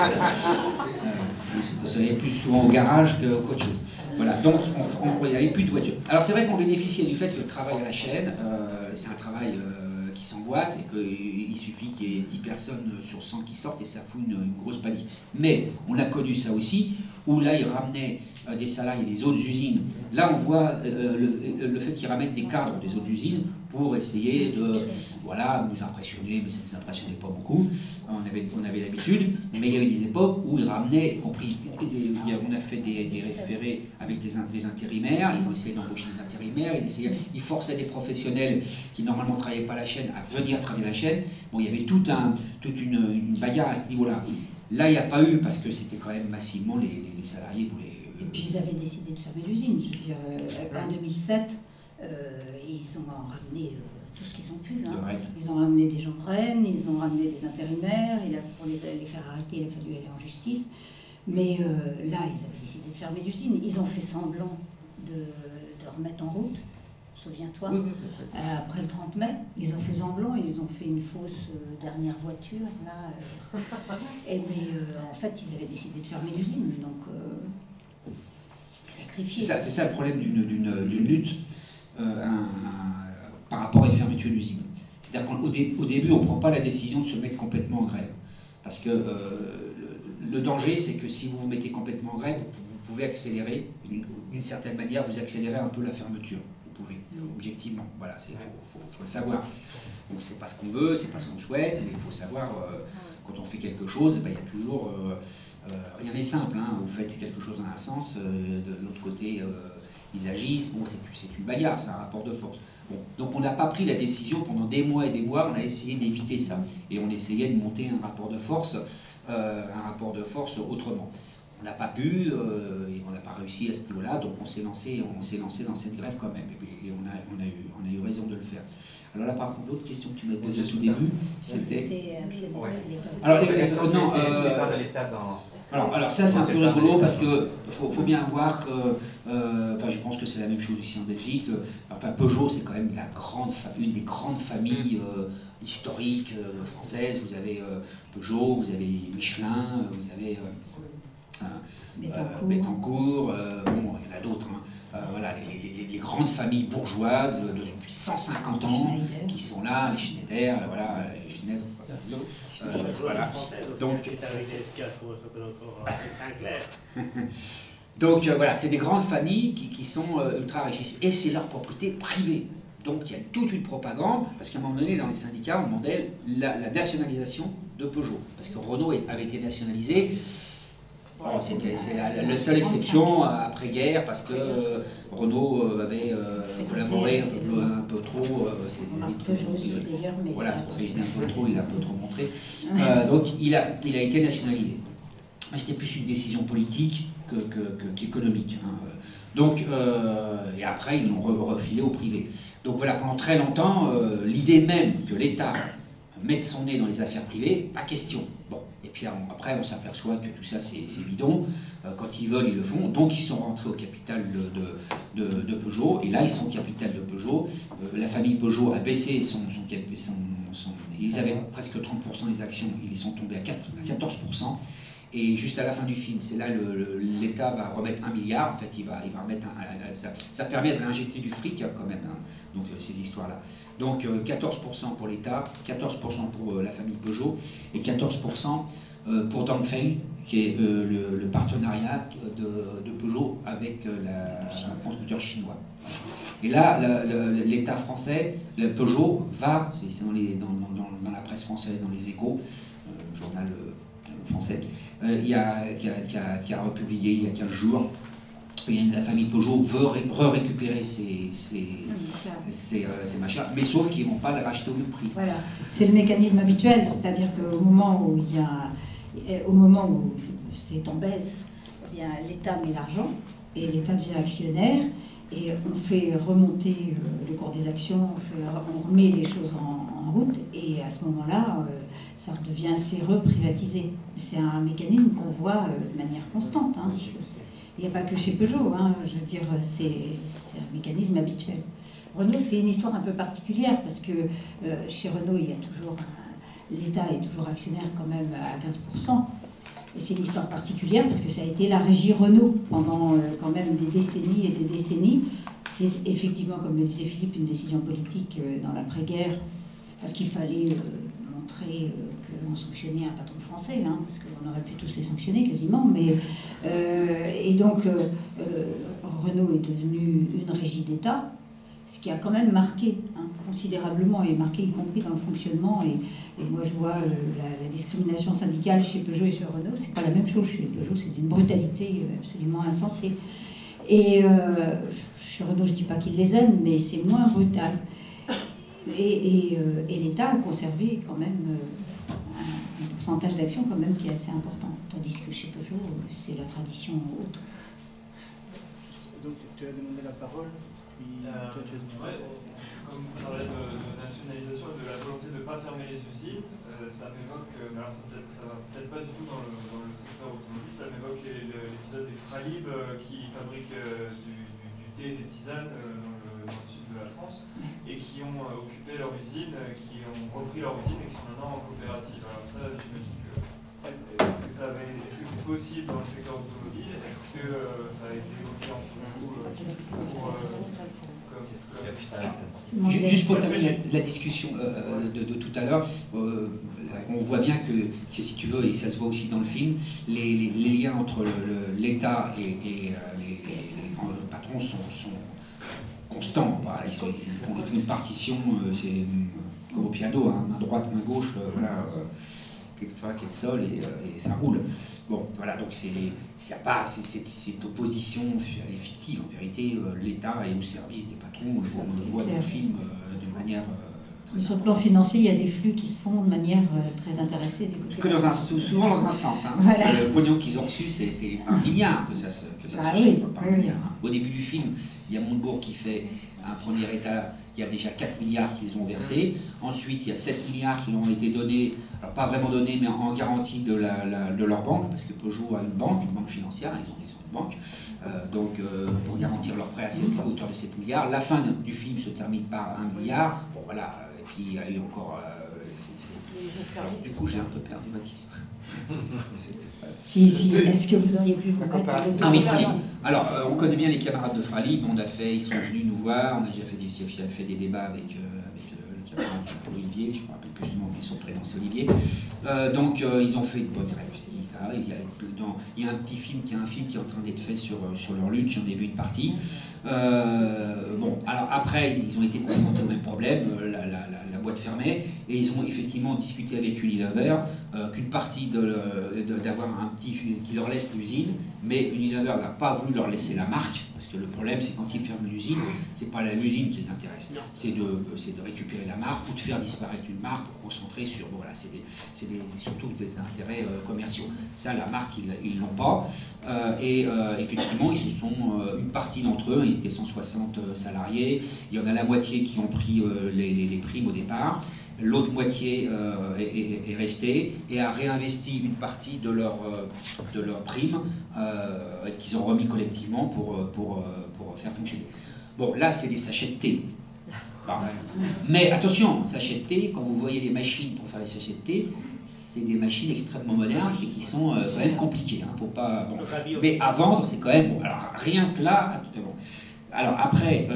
vous seriez plus souvent au garage qu'autre chose. Voilà, donc il n'y avait plus de voitures. Alors c'est vrai qu'on bénéficiait du fait que le travail à la chaîne, c'est un travail qui s'emboîte et qu'il suffit qu'il y ait 10 personnes sur 100 qui sortent et ça fout une grosse panique. Mais on a connu ça aussi, où là ils ramenaient des salariés des autres usines. Là on voit le fait qu'ils ramènent des cadres des autres usines pour essayer de nous impressionner, mais ça ne nous impressionnait pas beaucoup. On avait l'habitude, mais il y avait des époques où ils ramenaient, y compris, on a fait des référés avec des intérimaires, ils ont essayé d'embaucher des intérimaires, ils forçaient des professionnels qui normalement ne travaillaient pas la chaîne à venir travailler la chaîne. Bon, il y avait toute une bagarre à ce niveau-là. Là, il n'y a pas eu, parce que c'était quand même massivement, les salariés voulaient... Et puis ils avaient décidé de fermer l'usine. Je veux dire, en 2007, ils ont ramené tout ce qu'ils ont pu. Hein. Ils ont ramené des gens de Rennes, ils ont ramené des intérimaires, pour les faire arrêter, il a fallu aller en justice. Mais là, ils avaient décidé de fermer l'usine. Ils ont fait semblant de remettre en route. Souviens-toi, après le 30 mai, ils ont fait semblant, ils ont fait une fausse dernière voiture, là, mais en fait, ils avaient décidé de fermer l'usine, donc c'était sacrifié. C'est ça le problème d'une lutte par rapport à une fermeture d'usine. C'est-à-dire qu'au début, on ne prend pas la décision de se mettre complètement en grève. Parce que le danger, c'est que si vous vous mettez complètement en grève, vous pouvez accélérer, d'une certaine manière, vous accélérez un peu la fermeture. Objectivement, voilà, faut le savoir. Donc c'est pas ce qu'on veut, c'est pas ce qu'on souhaite, mais il faut savoir, quand on fait quelque chose, il y a toujours rien n'est simple, hein, vous faites quelque chose dans un sens, de l'autre côté ils agissent, bon c'est une bagarre, c'est un rapport de force. Bon, donc on n'a pas pris la décision pendant des mois et des mois, on a essayé d'éviter ça, et on essayait de monter un rapport de force autrement. On n'a pas pu, et on n'a pas réussi à ce niveau-là, donc on s'est lancé dans cette grève quand même, et on a eu raison de le faire. Alors là, par contre, l'autre question que tu m'as posée au tout début, c'était... Alors, alors ça, c'est un peu rigolo, parce que faut bien voir que... Enfin, je pense que c'est la même chose ici en Belgique. Enfin, Peugeot, c'est quand même une des grandes familles historiques françaises. Vous avez Peugeot, vous avez Michelin, vous avez... Bettencourt, bon, il y en a d'autres, hein. Voilà, les grandes familles bourgeoises depuis 150 ans qui sont là, les Schneider, voilà, les Schneider. Voilà. Donc voilà, c'est des grandes familles qui sont ultra riches et c'est leur propriété privée. Donc il y a toute une propagande, parce qu'à un moment donné, dans les syndicats, on demandait la nationalisation de Peugeot, parce que Renault avait été nationalisé. Bon, c'est la seule exception après-guerre, parce que Renault avait collaboré un peu trop. Voilà, c'est pour ça qu'il est un peu trop, il a un peu trop montré. Donc il a été nationalisé. Mais c'était plus une décision politique qu'économique. Hein. Donc, et après, ils l'ont refilé au privé. Donc voilà, pendant très longtemps, l'idée même que l'État mette son nez dans les affaires privées, pas question. Bon. Et puis après, on s'aperçoit que tout ça, c'est bidon. Quand ils veulent, ils le font. Donc, ils sont rentrés au capital de Peugeot. Et là, ils sont au capital de Peugeot. La famille Peugeot a baissé ils avaient presque 30% des actions. Ils sont tombés à 14%. Et juste à la fin du film, c'est là l'État va remettre 1 milliard. En fait, il va remettre ça permet de réinjecter du fric quand même. Hein, donc, ces histoires-là. Donc 14% pour l'État, 14% pour la famille Peugeot et 14% pour Dongfeng, qui est le partenariat de Peugeot avec un constructeur chinois. Et là, l'État français, le Peugeot va, c'est dans la presse française, dans les Échos, journal français, qui a republié il y a 15 jours. La famille Peugeot veut récupérer ces machins, mais sauf qu'ils ne vont pas le racheter au même prix. Voilà, c'est le mécanisme habituel, c'est-à-dire qu'au moment où c'est en baisse, eh bien l'État met l'argent et l'État devient actionnaire et on fait remonter le cours des actions, on remet les choses en route et à ce moment-là, ça devient assez reprivatisé. C'est un mécanisme qu'on voit de manière constante. Hein. Il n'y a pas que chez Peugeot, hein, je veux dire, c'est un mécanisme habituel. Renault, c'est une histoire un peu particulière parce que chez Renault, l'État est toujours actionnaire quand même à 15%. Et c'est une histoire particulière parce que ça a été la régie Renault pendant quand même des décennies et des décennies. C'est effectivement, comme le disait Philippe, une décision politique dans l'après-guerre parce qu'il fallait montrer qu'on sanctionnait un patron français, hein, parce qu'on aurait pu tous les sanctionner quasiment. Et donc, Renault est devenu une régie d'État, ce qui a quand même marqué considérablement, et marqué y compris dans le fonctionnement. Et moi, je vois la discrimination syndicale chez Peugeot et chez Renault, c'est pas la même chose. Chez Peugeot, c'est d'une brutalité absolument insensée. Et chez Renault, je dis pas qu'ils les aiment, mais c'est moins brutal. Et l'État a conservé quand même un pourcentage d'action quand même qui est assez important. Tandis que chez Peugeot, c'est la tradition autre. Donc tu as demandé la parole. Comme vous parlez de nationalisation et de la volonté de ne pas fermer les usines, ça m'évoque, mais alors ça va peut-être pas du tout dans le secteur automobile, ça m'évoque l'épisode des Fralib qui fabriquent du thé et des tisanes dans le sud de la France et qui ont occupé leur usine, qui ont repris leur usine et qui sont maintenant en coopérative. Alors ça, j'imagine que est-ce que c'est possible dans le secteur automobile? Est-ce que ça a été évoqué en Juste pour terminer la discussion de tout à l'heure, on voit bien que si tu veux, et ça se voit aussi dans le film, les liens entre l'État et les patrons sont constants. Voilà, ils font une partition, c'est comme au piano, hein, main droite, main gauche, voilà. quelquefois Quetzal et ça roule. Bon, voilà, donc il n'y a pas cette opposition, elle est fictive. En vérité, l'État est au service des patrons, on le voit dans le film de manière... Sur le plan financier, il y a des flux qui se font de manière très intéressée. Souvent dans un sens. Hein, voilà. Le pognon qu'ils ont reçu, c'est un milliard que ça touche, oui, pas un milliard. Hein. Au début du film, il y a Montebourg qui fait un premier état, il y a déjà 4 milliards qu'ils ont versés. Ensuite, il y a 7 milliards qui ont été donnés, alors pas vraiment donnés, mais en garantie de leur banque, parce que Peugeot a une banque financière, ils ont une banque. Pour garantir leur prêt à hauteur de 7 milliards. La fin du film se termine par 1 milliard. Bon, voilà. Et puis il y a eu encore. Alors, du coup, j'ai un peu perdu Mathis. Est-ce que vous auriez pu vous mettre Ah oui, Fralib. Alors, on connaît bien les camarades de Fralib. Ils sont venus nous voir. On a déjà fait des débats avec le camarade Olivier. Je ne me rappelle plus du nom, mais son prénom c'est Olivier. Ils ont fait une bonne réussite. Il y a un petit film qui est en train d'être fait sur leur lutte. J'en ai vu une partie. Alors après, ils ont été confrontés au même problème. La boîte fermée, et ils ont effectivement discuté avec Unilever qu'une partie d'avoir un petit qui leur laisse l'usine, mais Unilever n'a pas voulu leur laisser la marque, parce que le problème c'est quand ils ferment l'usine, c'est pas l'usine qui les intéresse, c'est de récupérer la marque ou de faire disparaître une marque pour concentrer sur, c'est surtout des intérêts commerciaux. Ça, la marque, ils l'ont pas, effectivement, ils se sont, une partie d'entre eux, ils étaient 160 salariés, il y en a la moitié qui ont pris les primes au départ. L'autre moitié est restée et a réinvesti une partie de leur prime qu'ils ont remis collectivement pour faire fonctionner. Bon, là, c'est des sachets de thé. Bon. Mais attention, sachets de thé, quand vous voyez les machines pour faire les sachets de thé, c'est des machines extrêmement modernes et qui sont quand même compliquées. Hein. Faut pas, bon. Mais à vendre, c'est quand même... Bon, alors, rien que là... Bon. Alors après,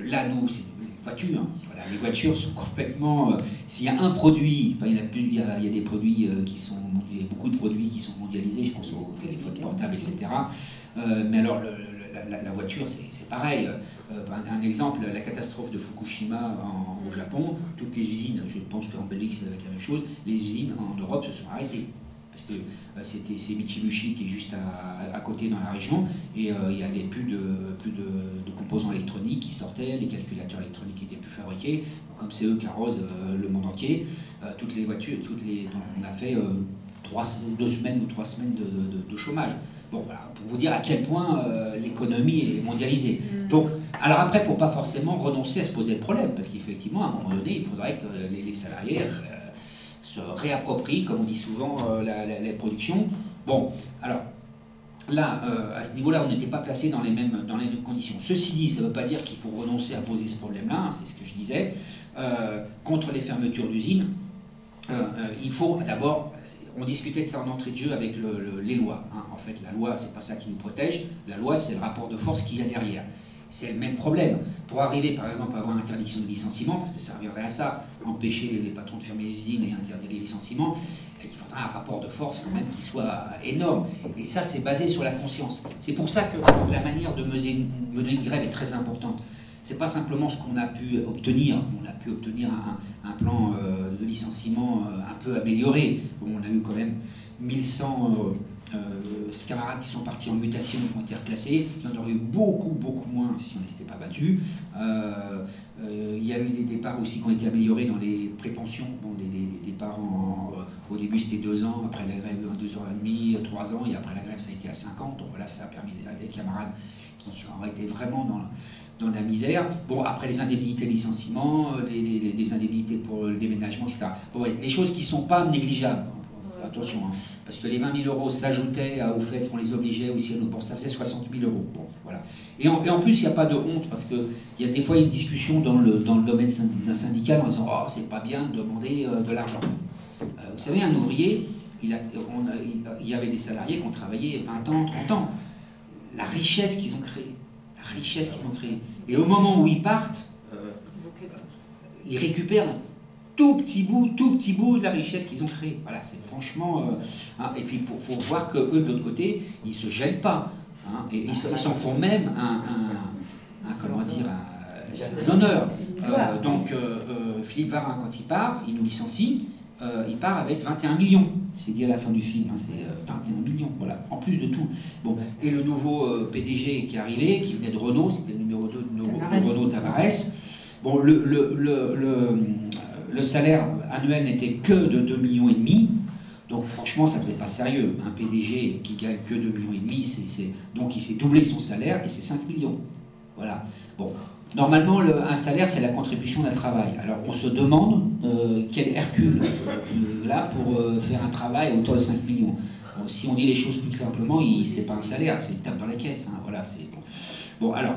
là, nous, c'est des voitures. Hein. Voilà, les voitures sont complètement... s'il y a un produit, enfin, il y a des produits qui sont... Il y a beaucoup de produits qui sont mondialisés, je pense aux téléphones portables, etc. Mais alors, la voiture, c'est pareil. Un exemple, la catastrophe de Fukushima au Japon, toutes les usines, je pense qu'en Belgique c'est la même chose, les usines en Europe se sont arrêtées. Parce que c'est Mitsubishi qui est juste à côté dans la région, et il n'y avait plus de composants électroniques qui sortaient, les calculateurs électroniques n'étaient plus fabriqués. Comme c'est eux qui arrosent le monde entier, toutes les voitures, on a fait 2 semaines ou 3 semaines de chômage. Bon, voilà, pour vous dire à quel point l'économie est mondialisée. Donc, alors après, il ne faut pas forcément renoncer à se poser le problème, parce qu'effectivement, à un moment donné, il faudrait que les salariés se réapproprient, comme on dit souvent, la production. Bon, alors là, à ce niveau-là, on n'était pas placé dans les mêmes conditions. Ceci dit, ça ne veut pas dire qu'il faut renoncer à poser ce problème-là, hein, c'est ce que je disais. Contre les fermetures d'usines, il faut d'abord... On discutait de ça en entrée de jeu avec les lois. Hein. En fait, la loi, c'est pas ça qui nous protège. La loi, c'est le rapport de force qu'il y a derrière. C'est le même problème. Pour arriver, par exemple, à avoir interdiction de licenciement, parce que ça reviendrait à ça, empêcher les patrons de fermer les usines et interdire les licenciements, il faudra un rapport de force quand même qui soit énorme. Et ça, c'est basé sur la conscience. C'est pour ça que la manière de mener une grève est très importante. C'est pas simplement ce qu'on a pu obtenir. On a pu obtenir un plan de licenciement un peu amélioré. Bon, on a eu quand même 1100 camarades qui sont partis en mutation, qui ont été replacés. Il y en aurait eu beaucoup moins si on ne s'était pas battu. Il y a eu des départs aussi qui ont été améliorés dans les prépensions. Bon, des départs au début c'était 2 ans, après la grève 2 ans et demi, 3 ans, et après la grève ça a été à 5 ans. Donc voilà, ça a permis à des camarades qui auraient été vraiment dans la misère. Bon, après les indemnités de licenciement, les indemnités pour le déménagement, etc. Bon, les choses qui ne sont pas négligeables. Attention, hein, parce que les 20 000 euros s'ajoutaient au fait qu'on les obligeait aussi à nous penser, ça faisait 60 000 euros. Bon, voilà. Et en plus, il n'y a pas de honte, parce qu'il y a des fois une discussion dans le domaine syndical en disant « Oh, c'est pas bien de demander de l'argent ». Vous savez, un ouvrier, il y avait des salariés qui ont travaillé 20 ans, 30 ans. La richesse qu'ils ont créée. Et au moment où ils partent, ils récupèrent tout petit bout de la richesse qu'ils ont créée. Voilà, c'est franchement... hein, et puis, il faut voir qu'eux, de l'autre côté, ils ne se gênent pas. Hein, et ils s'en font même comment dire, un honneur. Donc, Philippe Varin, quand il part, il nous licencie. il part avec 21 millions. C'est dit à la fin du film, hein, c'est 21 millions, voilà, en plus de tout. Bon, et le nouveau PDG qui est arrivé, qui venait de Renault, c'était le numéro 2 de Renault, Tavares. Bon, le salaire annuel n'était que de 2,5 millions. Donc franchement, ça ne faisait pas sérieux. Un PDG qui gagne que 2,5 millions, donc il s'est doublé son salaire et c'est 5 millions. Voilà. Bon, normalement, un salaire, c'est la contribution d'un travail. Alors on se demande quel Hercule là pour faire un travail à hauteur de 5 millions. Bon, si on dit les choses plus simplement, c'est pas un salaire, c'est une tape dans la caisse. Hein. Voilà, c'est bon. Bon, alors,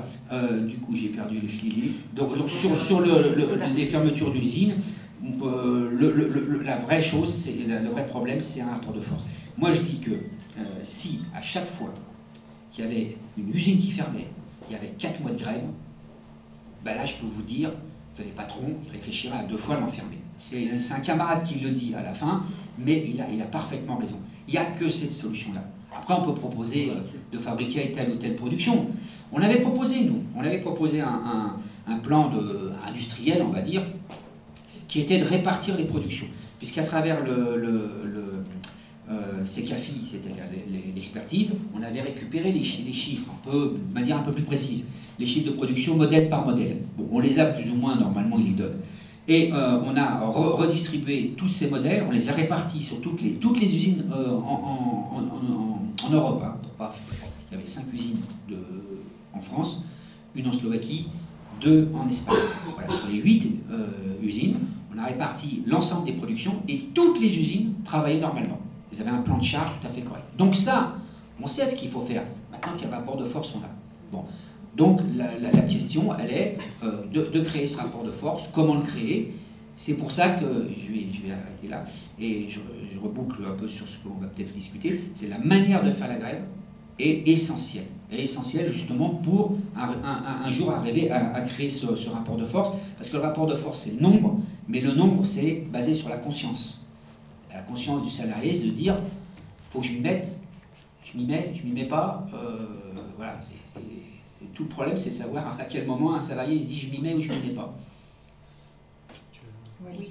du coup, j'ai perdu le fil. Donc sur les fermetures d'usines, la vraie chose, le vrai problème, c'est un rapport de force. Moi, je dis que si, à chaque fois qu'il y avait une usine qui fermait, il y avait 4 mois de grève, ben là, je peux vous dire que les patrons, ils réfléchiraient à 2 fois l'enfermer. C'est un camarade qui le dit à la fin, mais il a parfaitement raison. Il n'y a que cette solution-là. Après, on peut proposer de fabriquer telle ou telle production. On avait proposé, nous, un plan industriel, on va dire, qui était de répartir les productions. Puisqu'à travers CECAFI, c'est-à-dire l'expertise, on avait récupéré les chiffres, de manière un peu plus précise. Les chiffres de production modèle par modèle. Bon, on les a plus ou moins, normalement, ils les donnent. Et on a redistribué tous ces modèles, on les a répartis sur toutes les usines en Europe. Hein, il y avait 5 usines en France, une en Slovaquie, 2 en Espagne. Voilà, sur les 8 usines, on a réparti l'ensemble des productions et toutes les usines travaillaient normalement. Ils avaient un plan de charge tout à fait correct. Donc ça, on sait ce qu'il faut faire. Maintenant qu'il y a un rapport de force, on a. Bon. Donc la question, elle est de créer ce rapport de force. Comment le créer? C'est pour ça que je vais arrêter là et je reboucle un peu sur ce qu'on va peut-être discuter. C'est la manière de faire la grève est essentielle. Elle est essentielle justement pour un jour arriver à créer ce rapport de force. Parce que le rapport de force, c'est le nombre, mais le nombre, c'est basé sur la conscience. La conscience du salarié, c'est de dire, il faut que je m'y mette, je m'y mets pas. Voilà, tout le problème, c'est de savoir à quel moment un salarié se dit je m'y mets ou je m'y mets pas. Oui.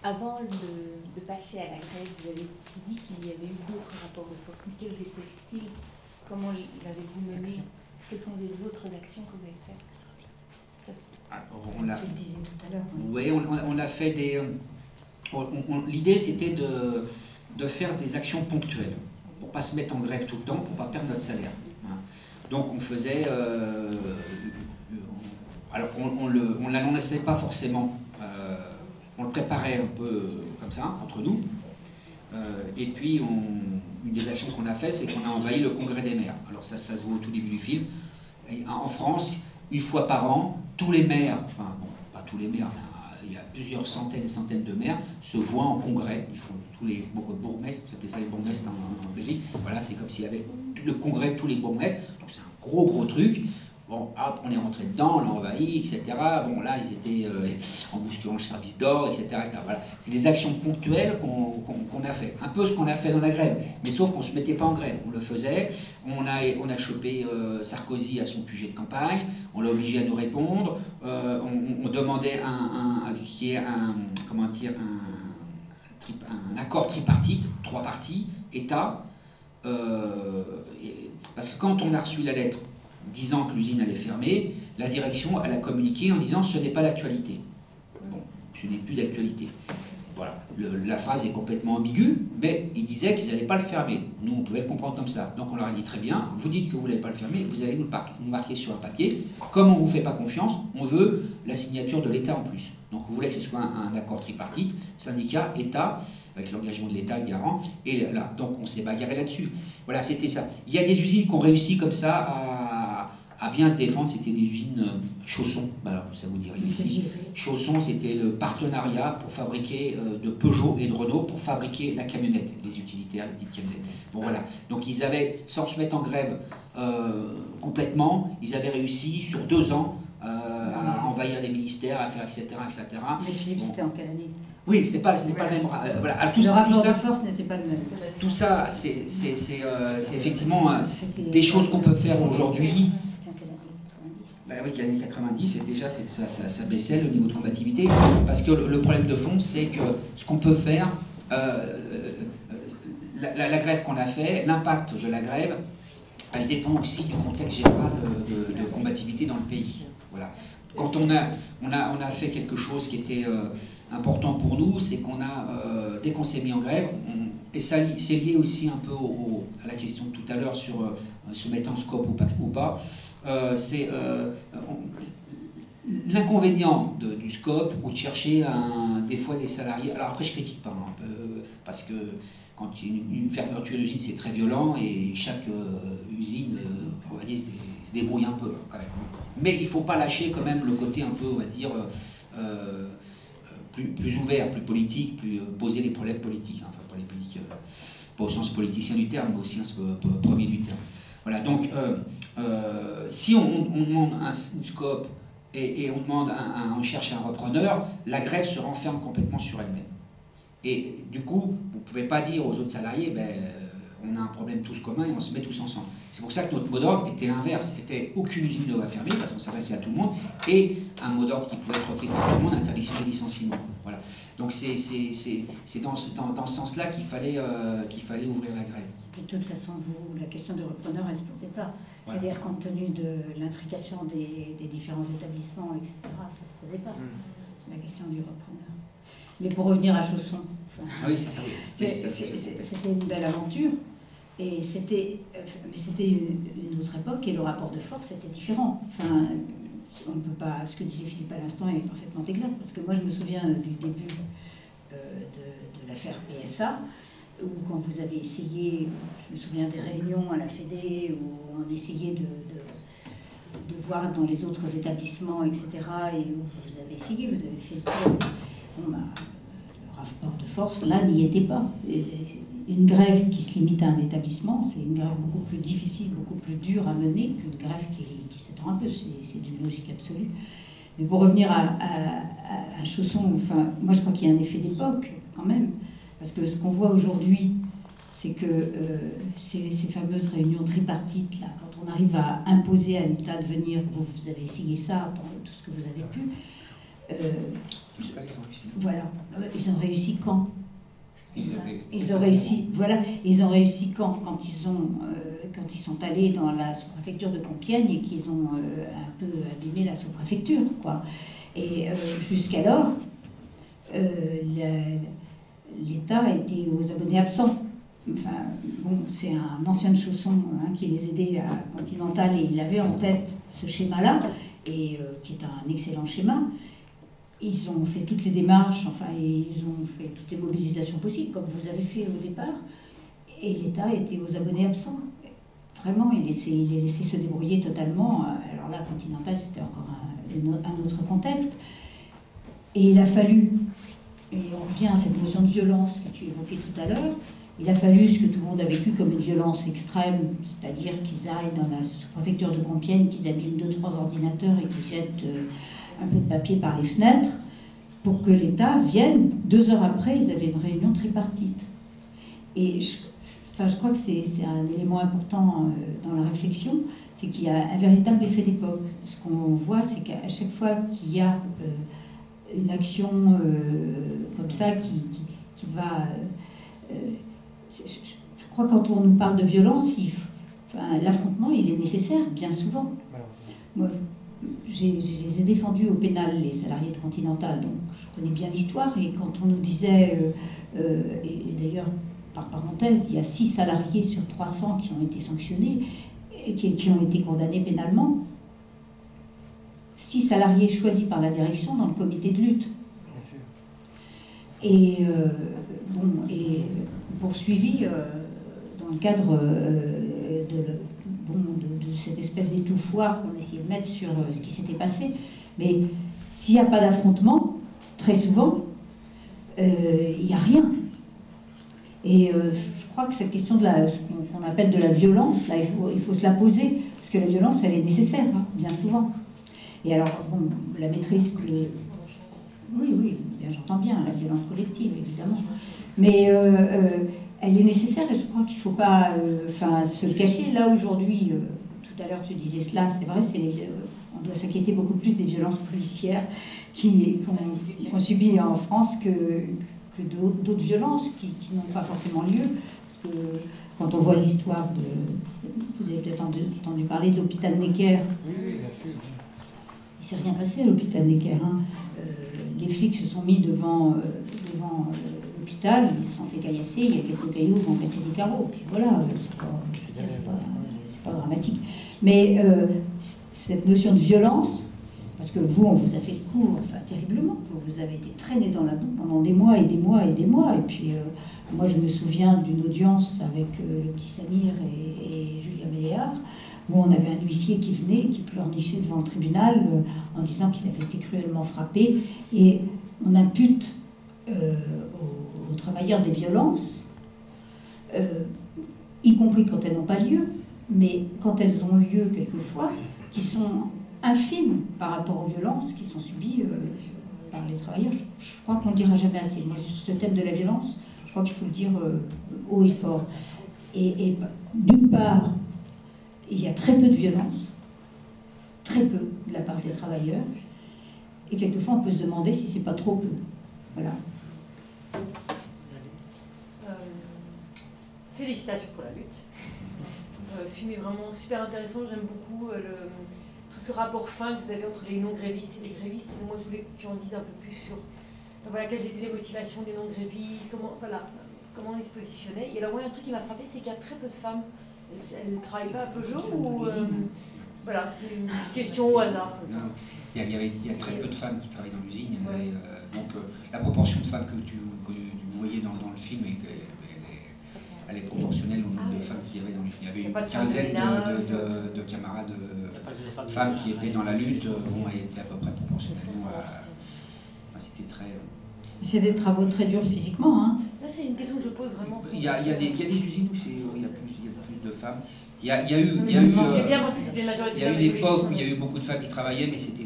Avant de passer à la grève, vous avez dit qu'il y avait eu d'autres rapports de force. Mais quels étaient-ils? Comment l'avez-vous mené? Quelles sont les autres actions que vous avez faites? On le disait tout à l'heure. Oui, on a fait des... L'idée, c'était de faire des actions ponctuelles, pour ne pas se mettre en grève tout le temps, pour ne pas perdre notre salaire. Donc on faisait... alors on ne l'annonçait pas forcément, on le préparait un peu comme ça, entre nous. Et puis, une des actions qu'on a fait, c'est qu'on a envahi le congrès des maires. Alors ça se voit au tout début du film. Et en France, une fois par an, tous les maires, enfin bon, pas tous les maires, il y a plusieurs centaines et centaines de maires, se voient en congrès. Ils font tous les bourgmestres, vous appelez ça les bourgmestres en Belgique. Voilà, c'est comme s'il y avait le congrès de tous les bourgmestres. Donc c'est un gros truc. Bon, hop, on est rentré dedans, on l'a envahi, etc. Bon, là, ils étaient en bousculant le service d'ordre, etc. Voilà. C'est des actions ponctuelles qu'on a fait. Un peu ce qu'on a fait dans la grève. Mais sauf qu'on ne se mettait pas en grève. On le faisait. On a chopé Sarkozy à son QG de campagne. On l'a obligé à nous répondre. On demandait qu'il y ait un accord tripartite, 3 parties, État. Parce que quand on a reçu la lettre disant que l'usine allait fermer, la direction elle a communiqué en disant ce n'est pas l'actualité. Bon, ce n'est plus d'actualité. Voilà, la phrase est complètement ambiguë, mais ils disaient qu'ils n'allaient pas le fermer. Nous, on pouvait le comprendre comme ça. Donc on leur a dit très bien, vous dites que vous n'allez pas le fermer, vous allez nous marquer sur un papier. Comme on ne vous fait pas confiance, on veut la signature de l'État en plus. Donc on voulait que ce soit un accord tripartite, syndicat, État, avec l'engagement de l'État, le garant, et là, donc on s'est bagarré là-dessus. Voilà, c'était ça. Il y a des usines qui ont réussi comme ça à bien se défendre, c'était des usines Chausson, alors ça vous dirait ici. Chausson, c'était le partenariat pour fabriquer de Peugeot et de Renault pour fabriquer la camionnette, les utilitaires, les petites camionnettes. Bon voilà, donc ils avaient, sans se mettre en grève complètement, ils avaient réussi sur 2 ans à envahir les ministères, à faire etc. Mais Philippe, c'était en quelle année? Oui, c'était pas le même. Voilà. Alors, le rapport de force n'était pas le même. Tout ça, c'est effectivement des choses qu'on peut faire aujourd'hui. Oui, les années 90, déjà ça baissait le niveau de combativité, parce que le problème de fond, c'est que ce qu'on peut faire, la grève qu'on a fait, l'impact de la grève, elle dépend aussi du contexte général de combativité dans le pays. Voilà. Quand on a fait quelque chose qui était important pour nous, c'est qu'on a, dès qu'on s'est mis en grève, et ça c'est lié aussi un peu à la question de tout à l'heure sur se mettre en scope ou pas, c'est l'inconvénient du scope ou de chercher des fois des salariés. Alors après je critique pas, parce que quand il y a une fermeture d'usine c'est très violent et chaque usine, on va dire, se débrouille un peu quand même. Mais il ne faut pas lâcher quand même le côté un peu, on va dire, plus ouvert, plus politique, plus poser les problèmes politiques, enfin pas les politiques, pas au sens politicien du terme, mais au sens premier du terme. Voilà, donc si on demande un scope et on demande on cherche un repreneur, la grève se renferme complètement sur elle-même. Et du coup, vous ne pouvez pas dire aux autres salariés, on a un problème tous commun et on se met tous ensemble. C'est pour ça que notre mot d'ordre était l'inverse, était aucune usine ne va fermer parce qu'on s'adressait à tout le monde, et un mot d'ordre qui pouvait être repris par tout le monde, interdiction des licenciements. Voilà. Donc c'est dans ce sens-là qu'il fallait ouvrir la grève. De toute façon, la question de repreneur, elle ne se posait pas. Voilà. Je veux dire, compte tenu de l'intrication des différents établissements, etc., ça ne se posait pas. C'est la question du repreneur. Mais pour revenir à Chausson, oui, c'était une belle aventure, et c'était une autre époque, et le rapport de force était différent. Enfin, on ne peut pas, ce que disait Philippe à l'instant est parfaitement exact, parce que moi je me souviens du début de l'affaire PSA, où quand vous avez essayé, je me souviens des réunions à la Fédé, où on essayait de voir dans les autres établissements, etc., et où vous avez essayé, vous avez fait le rapport de force, là, n'y était pas. Une grève qui se limite à un établissement, c'est une grève beaucoup plus difficile, beaucoup plus dure à mener qu'une grève qui s'étend un peu, c'est d'une logique absolue. Mais pour revenir à Chausson, enfin, moi je crois qu'il y a un effet d'époque, quand même, parce que ce qu'on voit aujourd'hui, c'est que ces fameuses réunions tripartites, là, quand on arrive à imposer à l'État de venir, vous avez essayé ça dans tout ce que vous avez pu, voilà, ils ont réussi quand? Ils ont réussi, voilà, ils ont réussi quand ils sont allés dans la sous-préfecture de Compiègne et qu'ils ont un peu abîmé la sous-préfecture, quoi. Et jusqu'alors, l'État était aux abonnés absents. Enfin, bon, c'est un ancien de Chausson qui les aidait à Continental, et il avait en tête ce schéma-là, et qui est un excellent schéma. Ils ont fait toutes les démarches, enfin, ils ont fait toutes les mobilisations possibles, comme vous avez fait au départ, et l'État était aux abonnés absents. Vraiment, il les laissait se débrouiller totalement. Alors là, Continental, c'était encore un autre contexte. Et il a fallu, et on revient à cette notion de violence que tu évoquais tout à l'heure, il a fallu ce que tout le monde a vécu comme une violence extrême, c'est-à-dire qu'ils aillent dans la sous-préfecture de Compiègne, qu'ils abîment 2-3 ordinateurs et qu'ils jettent un peu de papier par les fenêtres, pour que l'État vienne. 2 heures après, ils avaient une réunion tripartite. Et je crois que c'est un élément important dans la réflexion, c'est qu'il y a un véritable effet d'époque. Ce qu'on voit, c'est qu'à chaque fois qu'il y a une action comme ça qui va... je crois que quand on nous parle de violence, l'affrontement, il est nécessaire, bien souvent. Moi, je les ai défendus au pénal, les salariés de Continental, donc je connais bien l'histoire, et quand on nous disait, et d'ailleurs, par parenthèse, il y a 6 salariés sur 300 qui ont été sanctionnés, et qui ont été condamnés pénalement, 6 salariés choisis par la direction dans le comité de lutte. Et, et poursuivis dans le cadre de cette espèce d'étouffoir qu'on essayait de mettre sur ce qui s'était passé. Mais s'il n'y a pas d'affrontement, très souvent, il n'y a rien. Et je crois que cette question de ce qu'on appelle de la violence, là, il faut se la poser, parce que la violence, elle est nécessaire, bien souvent. Et alors, bon, la maîtrise... Oui, j'entends bien, la violence collective, évidemment. Mais elle est nécessaire, et je crois qu'il ne faut pas se cacher. Là, aujourd'hui, tout à l'heure tu disais cela, c'est vrai, on doit s'inquiéter beaucoup plus des violences policières qu'on subit en France que d'autres violences qui n'ont pas forcément lieu. Parce que quand on voit l'histoire vous avez peut-être entendu parler de l'hôpital Necker. Oui, bien sûr. Il ne s'est rien passé à l'hôpital Necker. Hein. Les flics se sont mis devant l'hôpital, ils se sont fait caillasser, il y a quelques cailloux qui ont cassé des carreaux. Puis voilà, c'est pas dramatique. Mais cette notion de violence, parce que vous, on vous a fait le coup, enfin terriblement, vous avez été traîné dans la boue pendant des mois et des mois et des mois. Et puis moi, je me souviens d'une audience avec le petit Samir et Julien Méléard, où on avait un huissier qui venait, qui pleurnichait devant le tribunal en disant qu'il avait été cruellement frappé. Et on impute aux travailleurs des violences, y compris quand elles n'ont pas lieu, mais quand elles ont lieu quelquefois, qui sont infimes par rapport aux violences qui sont subies par les travailleurs. Je crois qu'on ne le dira jamais assez. Moi, sur ce thème de la violence, je crois qu'il faut le dire haut et fort. Et d'une part, il y a très peu de violence, très peu de la part des travailleurs, et quelquefois on peut se demander si c'est pas trop peu. Voilà. Félicitations pour la lutte. Ce film est vraiment super intéressant. J'aime beaucoup tout ce rapport fin que vous avez entre les non-grévistes et les grévistes. Et moi, je voulais que tu en dises un peu plus sur voilà, quelles étaient les motivations des non-grévistes, comment ils se positionnaient. Et alors, moi, un truc qui m'a frappé, c'est qu'il y a très peu de femmes. Elles ne travaillent pas à Peugeot ou voilà, c'est une question au hasard. Non, il y a très peu de femmes qui travaillent dans l'usine. Donc la proportion de femmes que vous voyez dans le film, elle est proportionnelle au nombre de femmes qu'il y avait dans l'usine. Il y avait une quinzaine de camarades femmes qui étaient dans la lutte, elle était à peu près proportionnellement à... C'était très... C'est des travaux très durs physiquement. Hein. C'est une question que je pose vraiment. Il y a des usines où il y a plus de femmes. Il y a eu une époque où il y a eu beaucoup de femmes qui travaillaient, mais c'était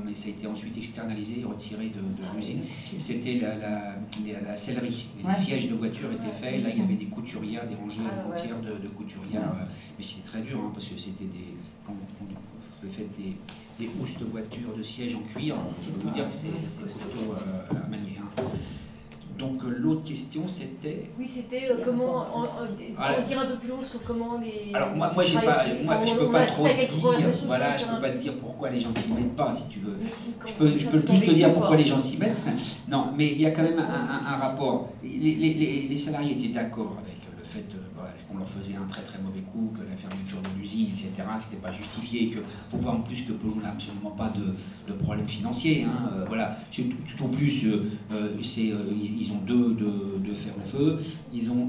mais ça a été ensuite externalisé, retiré de l'usine. C'était la sellerie. Les sièges de voitures étaient faits. Là, il y avait des couturières, des rangées entières de couturières. Mais c'était très dur, hein, parce que c'était quand vous faites des housses de voitures, de sièges en cuir, je peux vous dire que c'est costaud à manier. Hein. Donc l'autre question c'était... Oui, c'était comment... dire un peu plus long sur comment les... Alors moi je peux pas trop dire, voilà, je peux pas te dire pourquoi les gens s'y mettent pas, si tu veux. Je peux plus te dire pourquoi les gens s'y mettent. Non, mais il y a quand même un rapport. Les salariés étaient d'accord avec le fait qu'on leur faisait un très très mauvais coup, que la fermeture de l'usine, etc., que c'était pas justifié, qu'il faut voir en plus que Peugeot n'a absolument pas de problème financier. Hein, voilà, tout au plus, ils ont deux fers au feu. Ils ont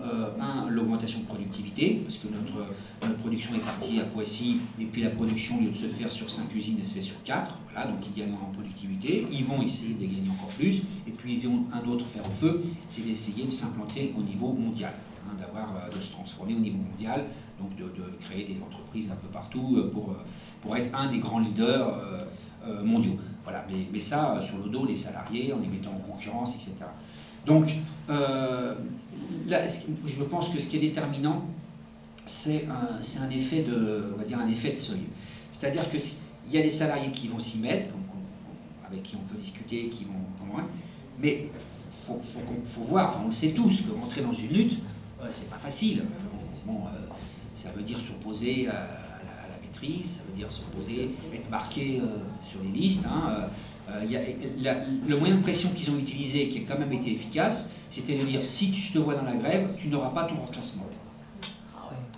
l'augmentation de productivité, parce que notre production est partie à Poissy, et puis la production, au lieu de se faire sur 5 usines, elle se fait sur 4. Voilà, donc ils gagnent en productivité. Ils vont essayer de gagner encore plus. Et puis ils ont un autre fer au feu, c'est d'essayer de s'implanter au niveau mondial. De se transformer au niveau mondial, donc de créer des entreprises un peu partout pour être un des grands leaders mondiaux. Voilà, mais ça, sur le dos des salariés, en les mettant en concurrence, etc. Donc, là, je pense que ce qui est déterminant, c'est un effet on va dire un effet de seuil. C'est-à-dire qu'il y a des salariés qui vont s'y mettre, avec qui on peut discuter, qui vont convaincre, mais faut voir, enfin, on le sait tous, que rentrer dans une lutte, c'est pas facile. Bon, ça veut dire s'opposer à la maîtrise, ça veut dire s'opposer, être marqué sur les listes. Hein. Le moyen de pression qu'ils ont utilisé, qui a quand même été efficace, c'était de dire si je te vois dans la grève, tu n'auras pas ton reclassement.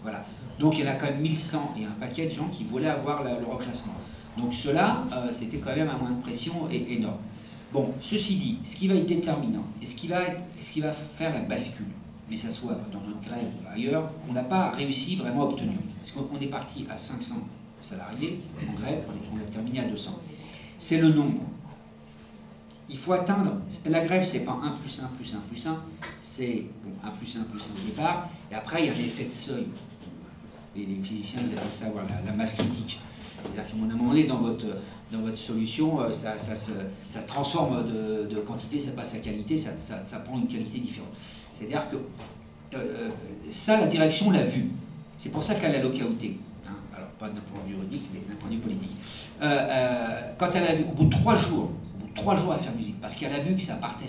Voilà. Donc il y en a quand même 1100 et un paquet de gens qui voulaient avoir le reclassement. Donc cela, c'était quand même un moyen de pression énorme. Bon, ceci dit, ce qui va être déterminant et ce qui va faire la bascule, mais ça soit dans notre grève ou ailleurs, on n'a pas réussi vraiment à obtenir. Parce qu'on est parti à 500 salariés en grève, on a terminé à 200. C'est le nombre. Il faut atteindre, la grève c'est pas 1 plus 1 plus 1 plus 1, c'est 1 plus 1 plus 1 au départ, et après il y a l'effet de seuil. Les physiciens ils appellent ça la masse critique. C'est-à-dire qu'à un moment donné, dans votre solution, ça se transforme de quantité, ça passe à qualité, ça prend une qualité différente. C'est-à-dire que ça, la direction l'a vu. C'est pour ça qu'elle a lockouté. Hein. Alors, pas d'un point de vue juridique, mais d'un point de vue politique. Quand elle a vu, au bout de 3 jours à faire l'usine, parce qu'elle a vu que ça partait,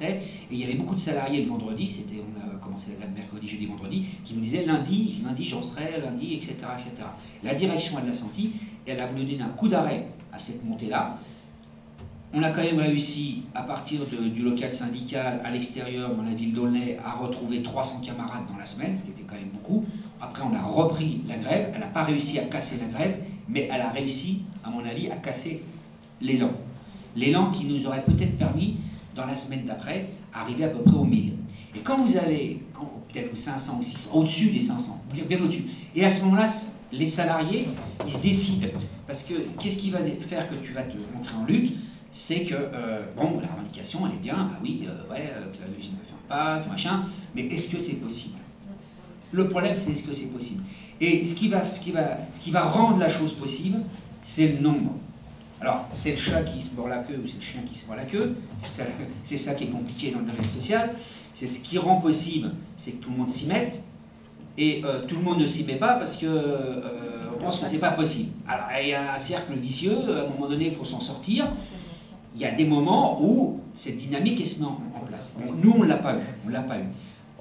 et il y avait beaucoup de salariés le vendredi, on a commencé la grève mercredi, jeudi, vendredi, qui nous disaient lundi j'en serai, lundi, etc., etc. La direction, elle l'a senti, et elle a voulu donner un coup d'arrêt à cette montée-là. On a quand même réussi, à partir du local syndical, à l'extérieur, dans la ville d'Aulnay, à retrouver 300 camarades dans la semaine, ce qui était quand même beaucoup. Après, on a repris la grève, elle n'a pas réussi à casser la grève, mais elle a réussi, à mon avis, à casser l'élan. L'élan qui nous aurait peut-être permis, dans la semaine d'après, arriver à peu près aux 1000. Et quand vous avez, peut-être 500 ou 600, au-dessus des 500, bien au-dessus, et à ce moment-là, les salariés, ils se décident. Parce que qu'est-ce qui va faire que tu vas te montrer en lutte? C'est que, bon, la revendication, elle est bien, ah oui, que l'usine ne ferme pas, que machin, mais est-ce que c'est possible? Le problème, c'est est-ce que c'est possible? Et ce qui va rendre la chose possible, c'est le nombre. Alors, c'est le chat qui se mord la queue ou c'est le chien qui se mord la queue, c'est ça qui est compliqué dans le domaine social. C'est ce qui rend possible, c'est que tout le monde s'y mette, et tout le monde ne s'y met pas parce que on pense que c'est pas possible. Alors, il y a un cercle vicieux, à un moment donné, il faut s'en sortir. Il y a des moments où cette dynamique, elle se met en place. Bon, nous, on ne l'a pas eu,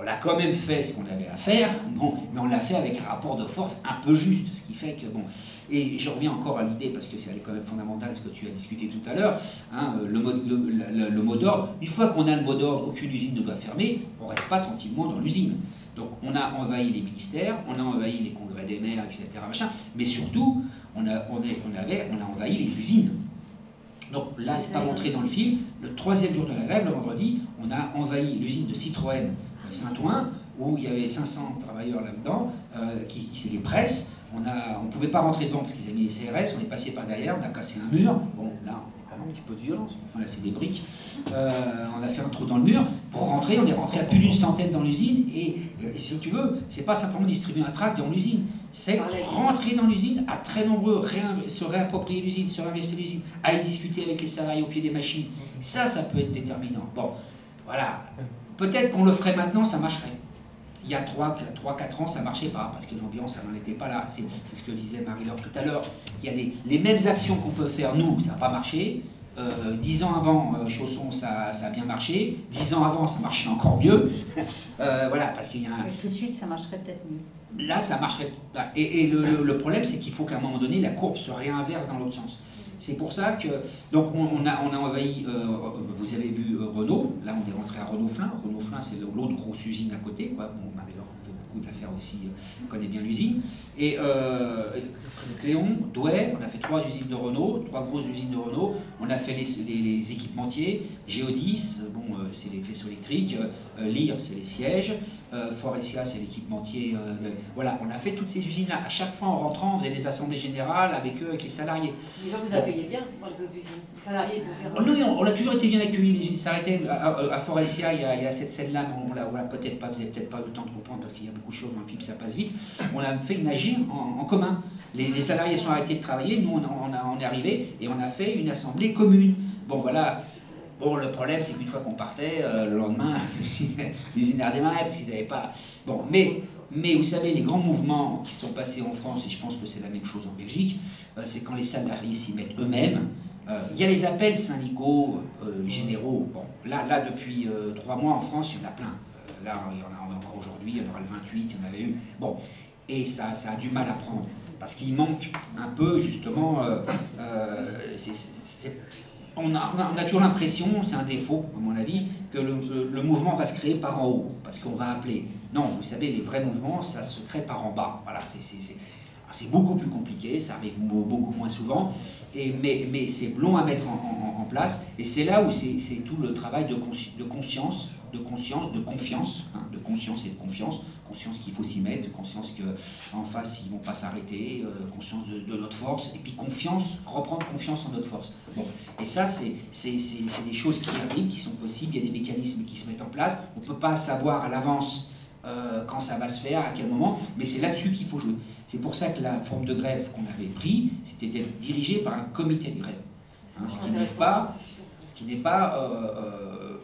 On a quand même fait ce qu'on avait à faire, bon, mais on l'a fait avec un rapport de force un peu juste, ce qui fait que, bon, et je reviens encore à l'idée, parce que c'est quand même fondamental, ce que tu as discuté tout à l'heure, hein, le mot d'ordre. Une fois qu'on a le mot d'ordre, aucune usine ne doit fermer, on ne reste pas tranquillement dans l'usine. Donc on a envahi les ministères, on a envahi les congrès des maires, etc., machin, mais surtout, on a envahi les usines. Donc là, c'est pas montré dans le film, le 3e jour de la grève, le vendredi, on a envahi l'usine de Citroën Saint-Ouen, où il y avait 500 travailleurs là-dedans, c'est les presses. On ne pouvait pas rentrer dedans parce qu'ils avaient mis les CRS, on est passé par derrière, on a cassé un mur. Bon, là, on a un petit peu de violence, enfin là, c'est des briques. On a fait un trou dans le mur. Pour rentrer, on est rentré à plus d'une centaine dans l'usine. Et si tu veux, c'est pas simplement distribuer un tract dans l'usine, c'est rentrer dans l'usine, à très nombreux, se réapproprier l'usine, se réinvestir l'usine, aller discuter avec les salariés au pied des machines. Ça peut être déterminant. Bon, voilà. Peut-être qu'on le ferait maintenant, ça marcherait. Il y a 3-4 ans, ça ne marchait pas, parce que l'ambiance, elle n'en était pas là. C'est ce que disait Marie-Laure tout à l'heure. Il y a les mêmes actions qu'on peut faire, nous, ça n'a pas marché. 10 ans avant, Chausson, ça a bien marché. 10 ans avant, ça marchait encore mieux. Voilà, parce qu'il y a un... Tout de suite, ça marcherait peut-être mieux. Là, ça marcherait... Et le problème, c'est qu'il faut qu'à un moment donné, la courbe se réinverse dans l'autre sens. C'est pour ça que... Donc, on a envahi... vous avez vu Renault. Là, on est rentré à Renault-Flin. Renault-Flin, c'est l'autre grosse usine à côté, quoi. Bon, Marie-Laure fait beaucoup d'affaires aussi, on connaît bien l'usine. Et Cléon, Douai, on a fait 3 usines de Renault, 3 grosses usines de Renault. On a fait les équipementiers. Géodis, bon, c'est les faisceaux électriques. Lear, c'est les sièges. Forestia, c'est l'équipementier. Voilà, on a fait toutes ces usines-là. À chaque fois, en rentrant, on faisait des assemblées générales avec eux, avec les salariés. Les gens vous a payé bien dans les autres usines. Les salariés étaient faire... Oui, on a toujours été bien accueillis. Les usines s'arrêtaient. À Forestia, il y a cette scène-là, on l'a peut-être pas, vous n'avez peut-être pas eu le temps de comprendre parce qu'il y a beaucoup de choses dans le film, ça passe vite. On a fait une agir en commun. Les salariés sont arrêtés de travailler, nous on est arrivés et on a fait une assemblée commune. Bon voilà. Bon, le problème, c'est qu'une fois qu'on partait, le lendemain, l'usine a redémarré parce qu'ils n'avaient pas... Bon, mais vous savez, les grands mouvements qui sont passés en France, et je pense que c'est la même chose en Belgique, c'est quand les salariés s'y mettent eux-mêmes. Il y a les appels syndicaux généraux. Bon, là depuis 3 mois en France, il y en a plein. Là, il y en a encore aujourd'hui, il y en aura le 28, il y en avait eu. Bon, et ça a du mal à prendre. Parce qu'il manque un peu, justement... On a toujours l'impression, c'est un défaut à mon avis, que le mouvement va se créer par en haut, parce qu'on va appeler. Non, vous savez, les vrais mouvements, ça se crée par en bas. Voilà, c'est beaucoup plus compliqué, ça arrive beaucoup moins souvent, mais c'est long à mettre en place, et c'est là où c'est tout le travail de conscience, de confiance, hein, de conscience et de confiance qu'il faut s'y mettre, conscience qu'en face ils ne vont pas s'arrêter, conscience de notre force, et puis reprendre confiance en notre force. Bon. Et ça, c'est des choses qui arrivent, qui sont possibles, il y a des mécanismes qui se mettent en place, on ne peut pas savoir à l'avance quand ça va se faire, à quel moment, mais c'est là-dessus qu'il faut jouer. C'est pour ça que la forme de grève qu'on avait prise, c'était d'être dirigée par un comité de grève, hein, ce qui n'est pas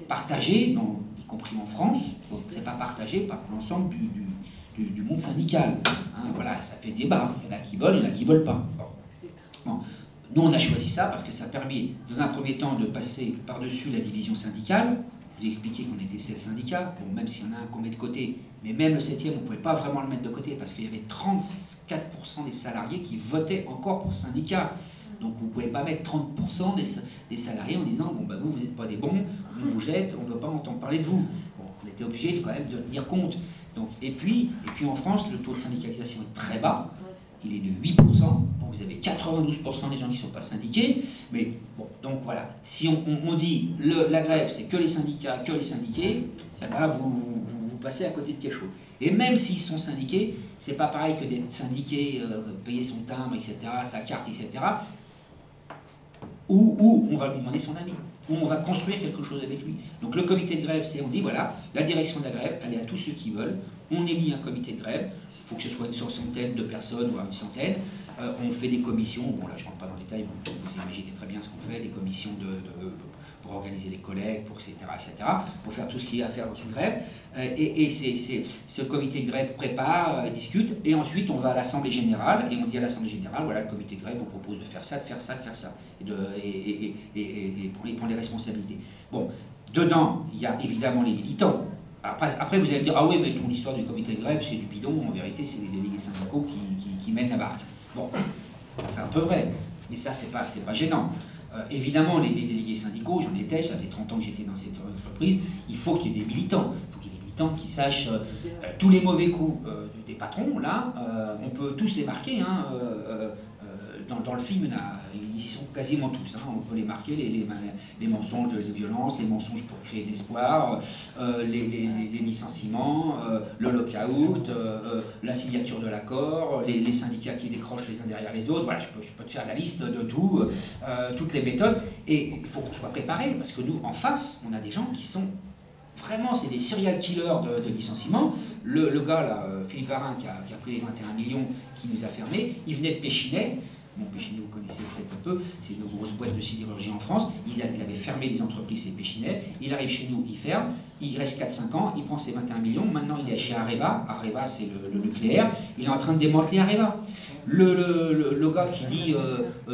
partagé, y compris en France, c'est pas partagé par l'ensemble du monde syndical. Hein, voilà, ça fait débat. Il y en a qui veulent, il y en a qui ne veulent pas. Bon. Nous, on a choisi ça parce que ça permet, dans un premier temps, de passer par-dessus la division syndicale. Je vous ai expliqué qu'on était 7 syndicats, bon, même s'il y en a un qu'on met de côté, mais même le 7e, on ne pouvait pas vraiment le mettre de côté parce qu'il y avait 34% des salariés qui votaient encore pour ce syndicat. Donc vous ne pouvez pas mettre 30% des salariés en disant bon, bah, vous n'êtes pas des bons, on vous jette, on ne veut pas entendre parler de vous. Bon, on était obligé quand même de tenir compte. Donc, et puis en France, le taux de syndicalisation est très bas. Il est de 8%, donc vous avez 92% des gens qui ne sont pas syndiqués, mais bon, donc voilà, si on dit la grève c'est que les syndicats, que les syndiqués, eh ben vous passez à côté de quelque chose. Et même s'ils sont syndiqués, c'est pas pareil que d'être syndiqué, payer son timbre, etc., sa carte, etc., où on va lui demander son avis, où on va construire quelque chose avec lui. Donc le comité de grève, c'est, on dit voilà, la direction de la grève, elle est à tous ceux qui veulent, on élit un comité de grève, il faut que ce soit une soixantaine de personnes, voire une centaine. On fait des commissions, bon là je ne rentre pas dans le détail, vous imaginez très bien ce qu'on fait, des commissions pour organiser les collègues, pour etc., pour faire tout ce qu'il y a à faire dans une grève. Et ce comité de grève prépare, discute, et ensuite on va à l'Assemblée Générale, et on dit à l'Assemblée Générale, voilà, le comité de grève vous propose de faire ça, de faire ça, de faire ça, et prendre les responsabilités. Bon, dedans, il y a évidemment les militants. Après, vous allez me dire, ah oui, mais ton histoire du comité de grève, c'est du bidon, en vérité, c'est les délégués syndicaux qui mènent la barque. Bon, c'est un peu vrai, mais ça, c'est pas gênant. Évidemment, les délégués syndicaux, j'en étais, ça fait 30 ans que j'étais dans cette entreprise, il faut qu'il y ait des militants. Il faut qu'il y ait des militants qui sachent tous les mauvais coups des patrons, là, on peut tous les marquer, hein, dans le film, ils y sont quasiment tous. Hein, on peut les marquer, les mensonges de violence, les mensonges pour créer de l'espoir, les licenciements, le lock-out, la signature de l'accord, les syndicats qui décrochent les uns derrière les autres. Voilà, je peux te faire la liste de tout, toutes les méthodes. Et il faut qu'on soit préparé, parce que nous, en face, on a des gens qui sont vraiment, c'est des serial killers de licenciement. Le gars, là, Philippe Varin, qui a pris les 21 millions, qui nous a fermés, il venait de Péchinet. Bon, Péchinet, vous connaissez peut-être un peu, c'est une grosse boîte de sidérurgie en France. Il avait fermé les entreprises, c'est Péchinet. Il arrive chez nous, il ferme, il reste 4-5 ans, il prend ses 21 millions. Maintenant, il est chez Areva. Areva, c'est le nucléaire. Il est en train de démanteler Areva. Le gars qui dit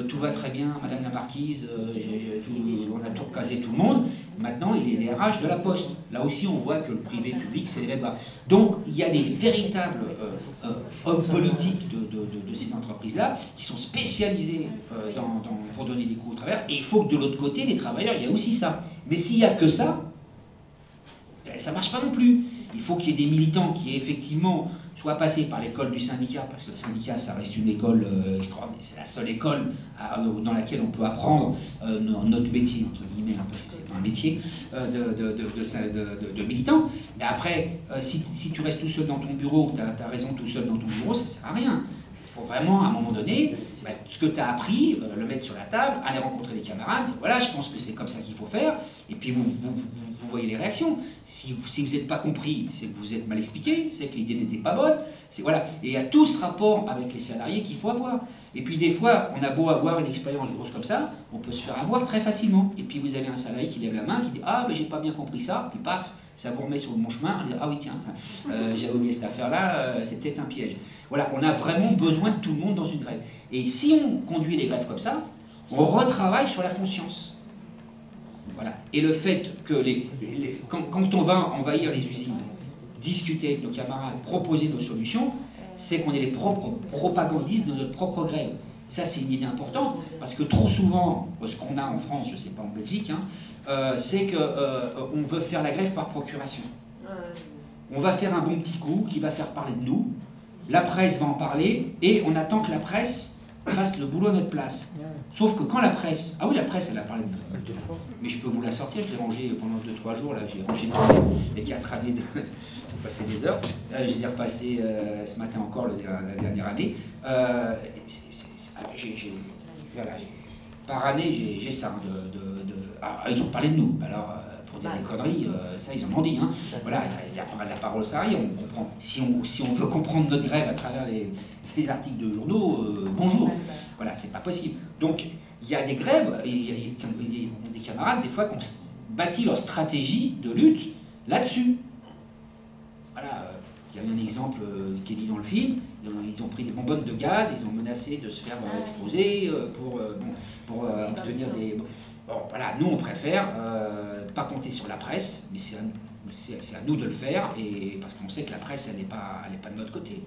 tout va très bien, Madame la Marquise, on a tout recasé tout le monde. Maintenant, il est DRH de la Poste. Là aussi, on voit que le privé-public, c'est les mêmes gars. Donc, il y a des véritables hommes politiques de ces entreprises-là qui sont spécialisés pour donner des coups au travers. Et il faut que de l'autre côté, les travailleurs, il y a aussi ça. Mais s'il n'y a que ça, ça ne marche pas non plus. Il faut qu'il y ait des militants qui effectivement soient passés par l'école du syndicat, parce que le syndicat, ça reste une école extraordinaire, c'est la seule école dans laquelle on peut apprendre notre métier, entre guillemets, hein, parce que c'est pas un métier de militant. Mais après, si tu restes tout seul dans ton bureau, tu as raison tout seul dans ton bureau, ça ne sert à rien. Il faut vraiment, à un moment donné, ce que tu as appris, le mettre sur la table, aller rencontrer les camarades, voilà, je pense que c'est comme ça qu'il faut faire, et puis vous voyez les réactions. Si vous n'êtes pas compris, c'est que vous êtes mal expliqué, c'est que l'idée n'était pas bonne, voilà. Et il y a tout ce rapport avec les salariés qu'il faut avoir. Et puis des fois, on a beau avoir une expérience grosse comme ça, on peut se faire avoir très facilement. Et puis vous avez un salarié qui lève la main, qui dit « Ah, mais j'ai pas bien compris ça », puis paf, ça vous remet sur le bon chemin, on dit « Ah oui, tiens, j'avais oublié cette affaire-là, c'est peut-être un piège ». Voilà, on a vraiment besoin de tout le monde dans une grève. Et si on conduit les grèves comme ça, on retravaille sur la conscience. Voilà. Et le fait que quand on va envahir les usines, discuter avec nos camarades, proposer nos solutions, c'est qu'on est les propres propagandistes de notre propre grève. Ça, c'est une idée importante, parce que trop souvent, ce qu'on a en France, je ne sais pas en Belgique, hein, c'est qu'on veut faire la grève par procuration. On va faire un bon petit coup qui va faire parler de nous, la presse va en parler, et on attend que la presse fasse le boulot à notre place. Sauf que quand la presse... Ah oui, la presse, elle a parlé de nous. Mais je peux vous la sortir, je l'ai rangée pendant 2-3 jours, là, j'ai rangé les 4 années de passer des heures. J'ai déjà repassé ce matin encore la dernière année. Par année, j'ai ça. Ils ont parlé de nous. Alors, pour dire des conneries, ça, ils en ont dit. Hein. Voilà, il y a la parole au salarié, on comprend. Si on veut comprendre notre grève à travers les articles de journaux, bonjour. Voilà, c'est pas possible. Donc, il y a des grèves, et il y a des camarades, des fois, qui ont bâti leur stratégie de lutte là-dessus. Voilà. Il y a eu un exemple qui est dit dans le film. Ils ont pris des bonbonnes de gaz, ils ont menacé de se faire exploser pour obtenir des... Bon, voilà, nous on préfère pas compter sur la presse, mais c'est à nous de le faire, et parce qu'on sait que la presse, elle n'est pas de notre côté.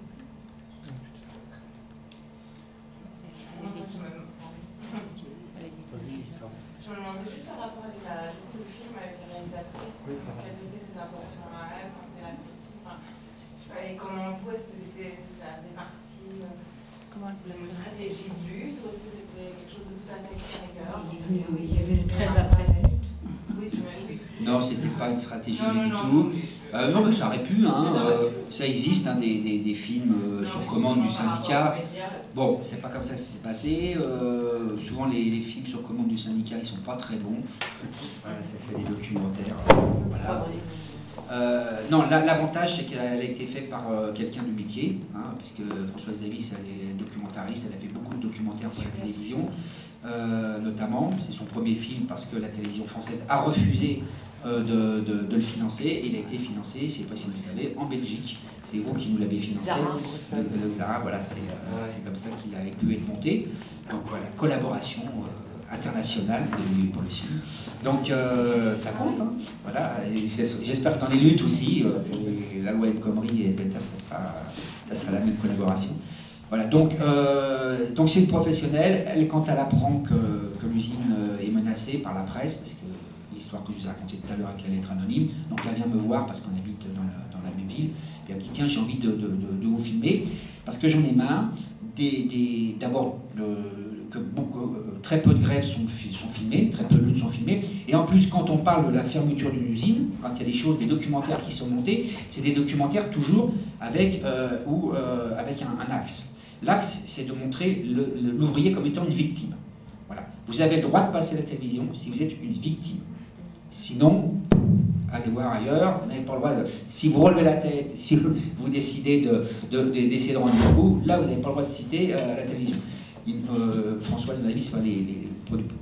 Je me demandais juste par rapport avec le film, avec la réalisatrice, quelles étaient ses intentions à elle quand elle a fait le film. Enfin, je sais pas, et comment vous, est-ce que ça faisait partie d'une stratégie de lutte, ou est-ce que c'était quelque chose de tout à fait extérieur? Oui, il y avait le 13 après la lutte. Oui, j'imagine. Non, c'était pas une stratégie du tout. Non, mais ça aurait pu, hein, ça existe, hein, des films sur commande du syndicat. Bon, c'est pas comme ça que ça s'est passé. Souvent, les films sur commande du syndicat, ils sont pas très bons. Ça fait des documentaires. Voilà. Non, l'avantage, c'est qu'elle a été faite par quelqu'un du métier, hein, puisque Françoise Davis, elle est documentariste, elle a fait beaucoup de documentaires pour la télévision, notamment. C'est son premier film parce que la télévision française a refusé de le financer, et il a été financé, je ne sais pas si vous le savez, en Belgique. C'est vous qui nous l'avez financé. Le Xara, voilà, c'est comme ça qu'il a pu être monté. Donc voilà, collaboration internationale pour le film. Donc ça compte, hein. Voilà, j'espère que dans les luttes aussi, la loi El Khomri et Peter, ça sera la même collaboration. Voilà, donc c'est une professionnelle. Elle, quand elle apprend que l'usine est menacée par la presse, parce que l'histoire que je vous ai racontée tout à l'heure avec la lettre anonyme, donc elle vient me voir parce qu'on habite dans la même ville, et elle me dit tiens, j'ai envie de vous filmer, parce que j'en ai marre d'abord que très peu de grèves sont filmées, très peu de luttes sont filmées, et en plus quand on parle de la fermeture d'une usine, quand il y a des choses, des documentaires qui sont montés, c'est des documentaires toujours avec un axe. L'axe, c'est de montrer l'ouvrier comme étant une victime. Voilà. Vous avez le droit de passer à la télévision si vous êtes une victime. Sinon, allez voir ailleurs, vous n'avez pas le droit de... Si vous relevez la tête, si vous décidez d'essayer de rendre le coup, là vous n'avez pas le droit de citer à la télévision. Françoise Davis, les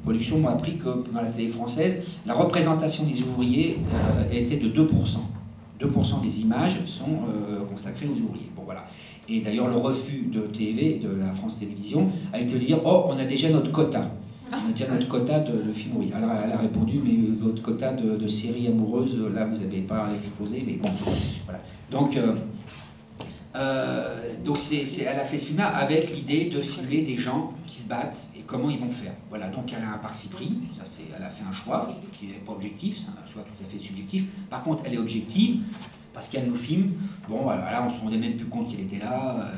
productions m'ont appris que dans la télé française, la représentation des ouvriers était de 2%. 2% des images sont consacrées aux ouvriers. Bon, voilà. Et d'ailleurs, le refus de TV, de la France Télévisions, a été de dire « Oh, on a déjà notre quota. On a déjà notre quota de films ouvriers. » Alors, elle a répondu « Mais votre quota de séries amoureuses, là, vous n'avez pas explosé. » Mais bon, voilà. Donc elle a fait ce film-là avec l'idée de filmer des gens qui se battent et comment ils vont faire. Voilà, donc elle a un parti pris, elle a fait un choix qui n'est pas objectif, c'est un choix tout à fait subjectif. Par contre, elle est objective parce qu'elle nous filme. Bon, voilà, là, on ne se rendait même plus compte qu'elle était là.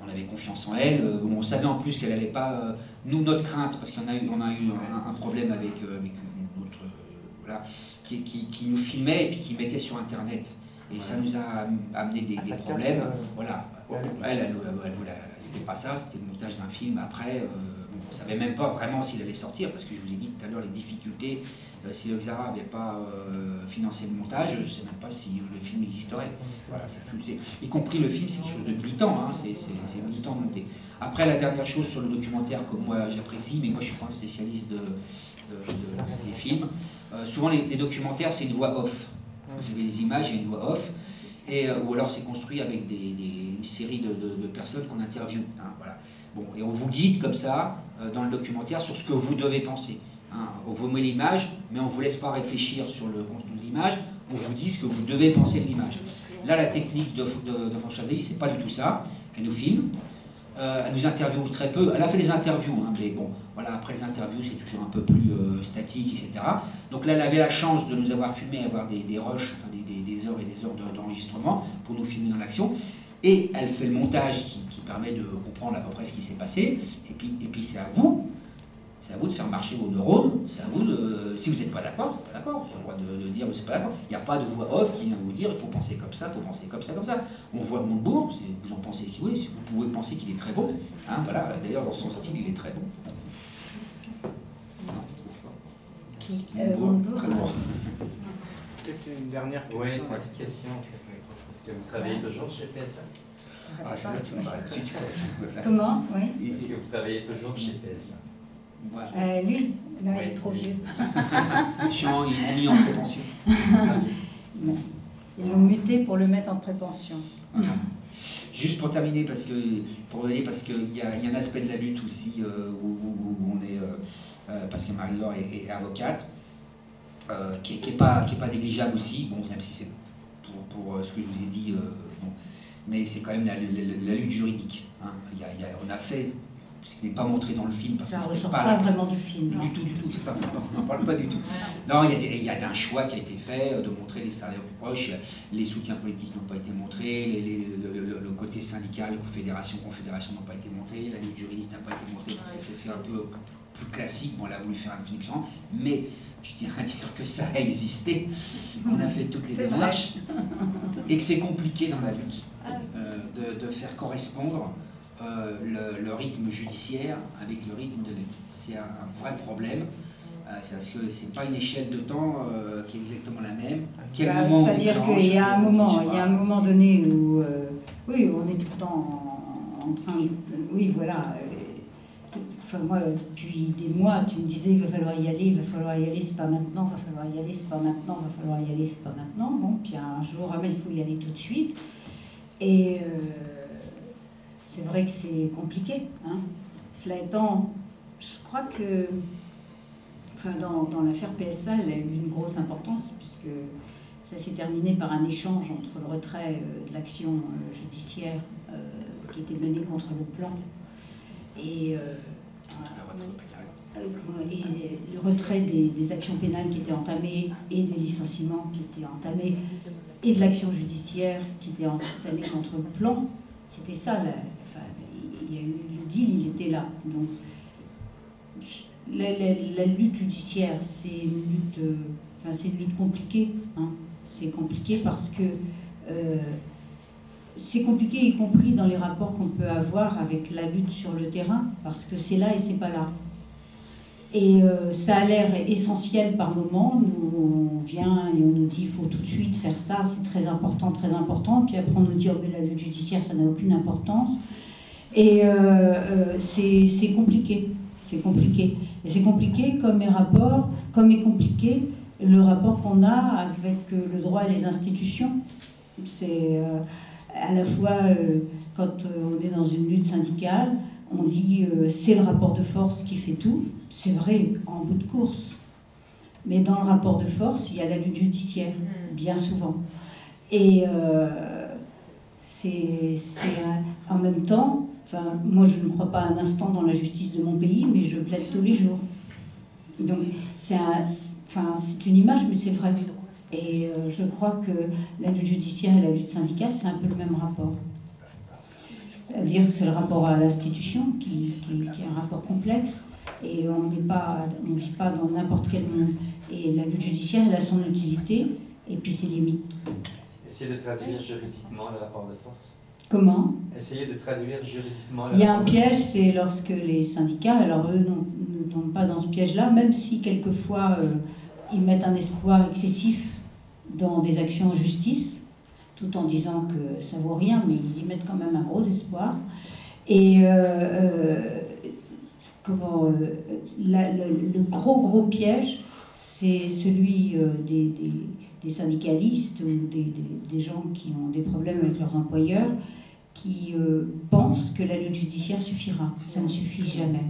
On avait confiance en elle. On savait en plus qu'elle n'allait pas... nous, notre crainte, parce qu'on a eu un problème avec une autre... voilà, qui nous filmait et puis qui mettait sur Internet. Et ça nous a amené des problèmes. Voilà. C'était pas ça, c'était le montage d'un film. Après, on ne savait même pas vraiment s'il allait sortir, parce que je vous ai dit tout à l'heure les difficultés. Si le Xara n'avait pas financé le montage, je ne sais même pas si le film existerait. Voilà, y compris le film, c'est quelque chose de militant, hein, c'est militant de monter. Après, la dernière chose sur le documentaire que moi j'apprécie, mais moi je ne suis pas un spécialiste des films, souvent les documentaires c'est une voix off. Vous avez des images et une voix off, ou alors c'est construit avec une série de personnes qu'on interviewe. Hein, voilà. Bon, et on vous guide comme ça dans le documentaire sur ce que vous devez penser. Hein. On vous met l'image, mais on ne vous laisse pas réfléchir sur le contenu de l'image, on vous dit ce que vous devez penser de l'image. Là, la technique de Françoise Davis, c'est pas du tout ça. Elle nous filme, elle nous interviewe très peu. Elle a fait des interviews, hein, mais bon, voilà, après les interviews, c'est toujours un peu plus statique, etc. Donc là, elle avait la chance de nous avoir filmé, avoir des rushs, enfin, des heures et des heures d'enregistrement pour nous filmer dans l'action. Et elle fait le montage qui permet de comprendre à peu près ce qui s'est passé. Et puis c'est à vous de faire marcher vos neurones. C'est à vous de... Si vous n'êtes pas d'accord, c'est pas d'accord. Vous avez le droit de dire que c'est pas d'accord. Il n'y a pas de voix off qui vient vous dire il faut penser comme ça, il faut penser comme ça, comme ça. On voit Montebourg, vous en pensez qui voulez, si vous pouvez penser qu'il est très bon. Hein, voilà. D'ailleurs, dans son style, il est très bon. Montebourg. Très bon. Peut-être une dernière question. Oui, une petite question. Est-ce que vous travaillez toujours chez PSA? Ah, je vais là, tu me Comment? Oui. Est-ce que vous travaillez toujours chez PSA? Lui, non, il est trop vieux. Chiant, ils m'ont mis en prévention. Non. Ils l'ont muté pour le mettre en prépension. Voilà. Juste pour terminer, parce qu'il y a un aspect de la lutte aussi où on est, parce que Marie-Laure est avocate, qui est pas négligeable aussi, bon, même si c'est pour ce que je vous ai dit, bon, mais c'est quand même la lutte juridique. Hein. On a fait ce qui n'est pas montré dans le film. Parce ça ne que ressort pas pas vraiment du film. Du tout. On n'en parle pas du tout. Non, il y a un choix qui a été fait de montrer les salariés plus proches. Les soutiens politiques n'ont pas été montrés, le côté syndical, confédération n'ont pas été montrés, la lutte juridique n'a pas été montrée parce que c'est un peu plus classique. Bon, on a voulu faire un film différent, mais je tiens à dire que ça a existé, qu'on a fait toutes les démarches et que c'est compliqué dans la lutte de faire correspondre le rythme judiciaire avec le rythme de la lutte. C'est un vrai problème. C'est parce que c'est pas une échelle de temps qui est exactement la même. C'est-à-dire qu'il y a un moment donné où oui, on est tout le temps en train de... Oui, voilà. Enfin, moi, depuis des mois, tu me disais il va falloir y aller, c'est pas maintenant, il va falloir y aller, c'est pas maintenant, il va falloir y aller, c'est pas maintenant. Bon, puis un jour, il faut y aller tout de suite. Et c'est vrai que c'est compliqué. Hein. Cela étant, je crois que dans l'affaire PSA, elle a eu une grosse importance, puisque ça s'est terminé par un échange entre le retrait de l'action judiciaire qui était menée contre le plan et le retrait des actions pénales qui étaient entamées et des licenciements qui étaient entamés et de l'action judiciaire qui était entamée contre le plan. C'était ça, il y a eu le deal, il était là. Donc, la lutte judiciaire, c'est une lutte compliquée. Hein. C'est compliqué parce que c'est compliqué, y compris dans les rapports qu'on peut avoir avec la lutte sur le terrain, parce que c'est là et c'est pas là. Et ça a l'air essentiel par moment. On vient et on nous dit il faut tout de suite faire ça, c'est très important, très important. Puis après on nous dit oh, mais la lutte judiciaire ça n'a aucune importance. Et c'est compliqué. C'est compliqué. Et c'est compliqué comme est compliqué le rapport qu'on a avec le droit et les institutions. C'est à la fois quand on est dans une lutte syndicale, on dit c'est le rapport de force qui fait tout. C'est vrai en bout de course. Mais dans le rapport de force, il y a la lutte judiciaire, bien souvent. Et c'est en même temps, moi je ne crois pas un instant dans la justice de mon pays, mais je plaide tous les jours. Donc c'est une image, mais c'est vrai. Et je crois que la lutte judiciaire et la lutte syndicale, c'est un peu le même rapport. C'est-à-dire que c'est le rapport à l'institution qui est un rapport complexe. Et on ne vit pas dans n'importe quel monde. Et la lutte judiciaire, elle a son utilité et puis ses limites. Essayez de traduire juridiquement le rapport de force. Comment? Essayez de traduire juridiquement le Il y a un rapport piège, c'est lorsque les syndicats, alors eux ne tombent pas dans ce piège-là, même si quelquefois ils mettent un espoir excessif dans des actions en justice, tout en disant que ça vaut rien, mais ils y mettent quand même un gros espoir. Et le gros piège, c'est celui des syndicalistes ou des gens qui ont des problèmes avec leurs employeurs, qui pensent que la lutte judiciaire suffira. Ça ne suffit jamais.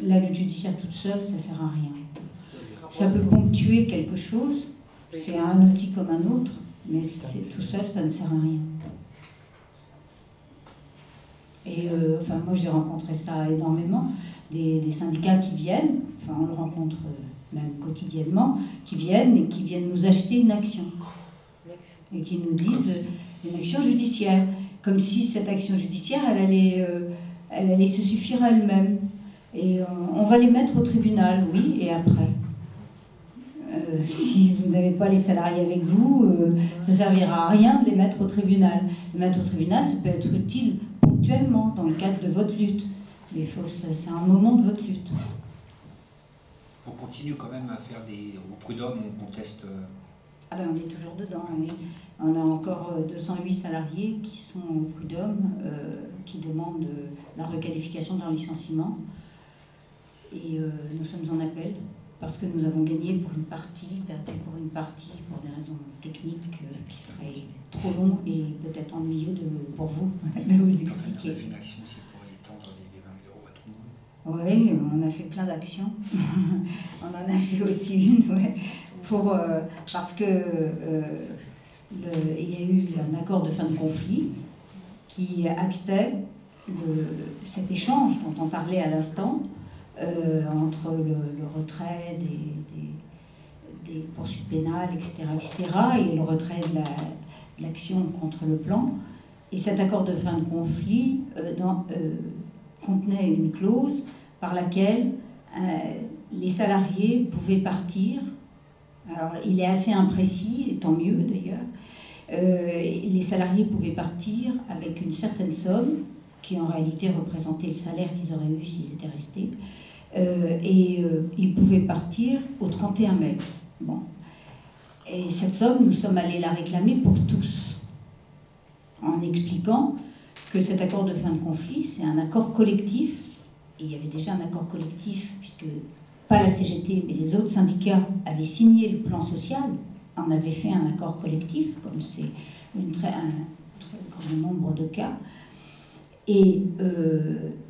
La lutte judiciaire toute seule, ça ne sert à rien. Ça peut ponctuer quelque chose, c'est un outil comme un autre, mais tout seul, ça ne sert à rien. Et moi j'ai rencontré ça énormément, des syndicats qui viennent, on le rencontre même quotidiennement, qui viennent nous acheter une action. Et qui nous disent une action judiciaire, comme si cette action judiciaire, elle allait se suffire à elle-même. Et on va les mettre au tribunal, oui, et après si vous n'avez pas les salariés avec vous, ça ne servira à rien de les mettre au tribunal. Les mettre au tribunal, ça peut être utile ponctuellement dans le cadre de votre lutte. Mais c'est un moment de votre lutte. On continue quand même à faire au prud'homme, on teste... Ah ben on est toujours dedans, oui. On a encore 208 salariés qui sont au prud'homme, qui demandent la requalification de leur licenciement. Et nous sommes en appel. parce que nous avons gagné pour une partie, perdu pour une partie, pour des raisons techniques qui seraient trop longs et peut-être ennuyeux pour vous de vous expliquer. Oui, on a fait plein d'actions. On en a fait aussi une, ouais, parce que il y a eu un accord de fin de conflit qui actait cet échange dont on parlait à l'instant entre le retrait des poursuites pénales, etc., et le retrait de l'action contre le plan. Et cet accord de fin de conflit contenait une clause par laquelle les salariés pouvaient partir. Alors, il est assez imprécis, et tant mieux d'ailleurs. Les salariés pouvaient partir avec une certaine somme, qui en réalité représentait le salaire qu'ils auraient eu s'ils étaient restés. Ils pouvaient partir au 31 mai. Bon. Et cette somme, nous sommes allés la réclamer pour tous, en expliquant que cet accord de fin de conflit, c'est un accord collectif, et il y avait déjà un accord collectif, puisque pas la CGT, mais les autres syndicats avaient signé le plan social, en avaient fait un accord collectif, comme c'est un très grand nombre de cas. Et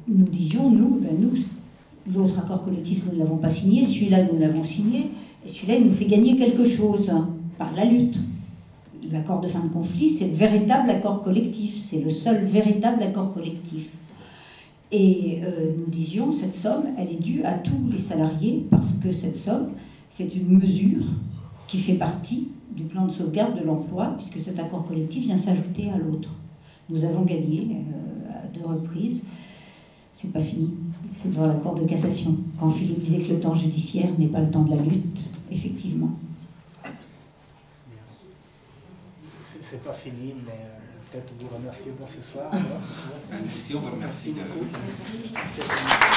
nous disions, nous, l'autre accord collectif, nous ne l'avons pas signé, celui-là, nous l'avons signé, et celui-là, il nous fait gagner quelque chose par la lutte. L'accord de fin de conflit, c'est le véritable accord collectif, c'est le seul véritable accord collectif. Et nous disions, cette somme, elle est due à tous les salariés, parce que cette somme, c'est une mesure qui fait partie du plan de sauvegarde de l'emploi, puisque cet accord collectif vient s'ajouter à l'autre. Nous avons gagné à 2 reprises. C'est pas fini, c'est devant la Cour de cassation. Quand Philippe disait que le temps judiciaire n'est pas le temps de la lutte, effectivement. C'est pas fini, mais peut-être vous remercier pour ce soir. Merci, on vous remercie. Merci beaucoup. Merci.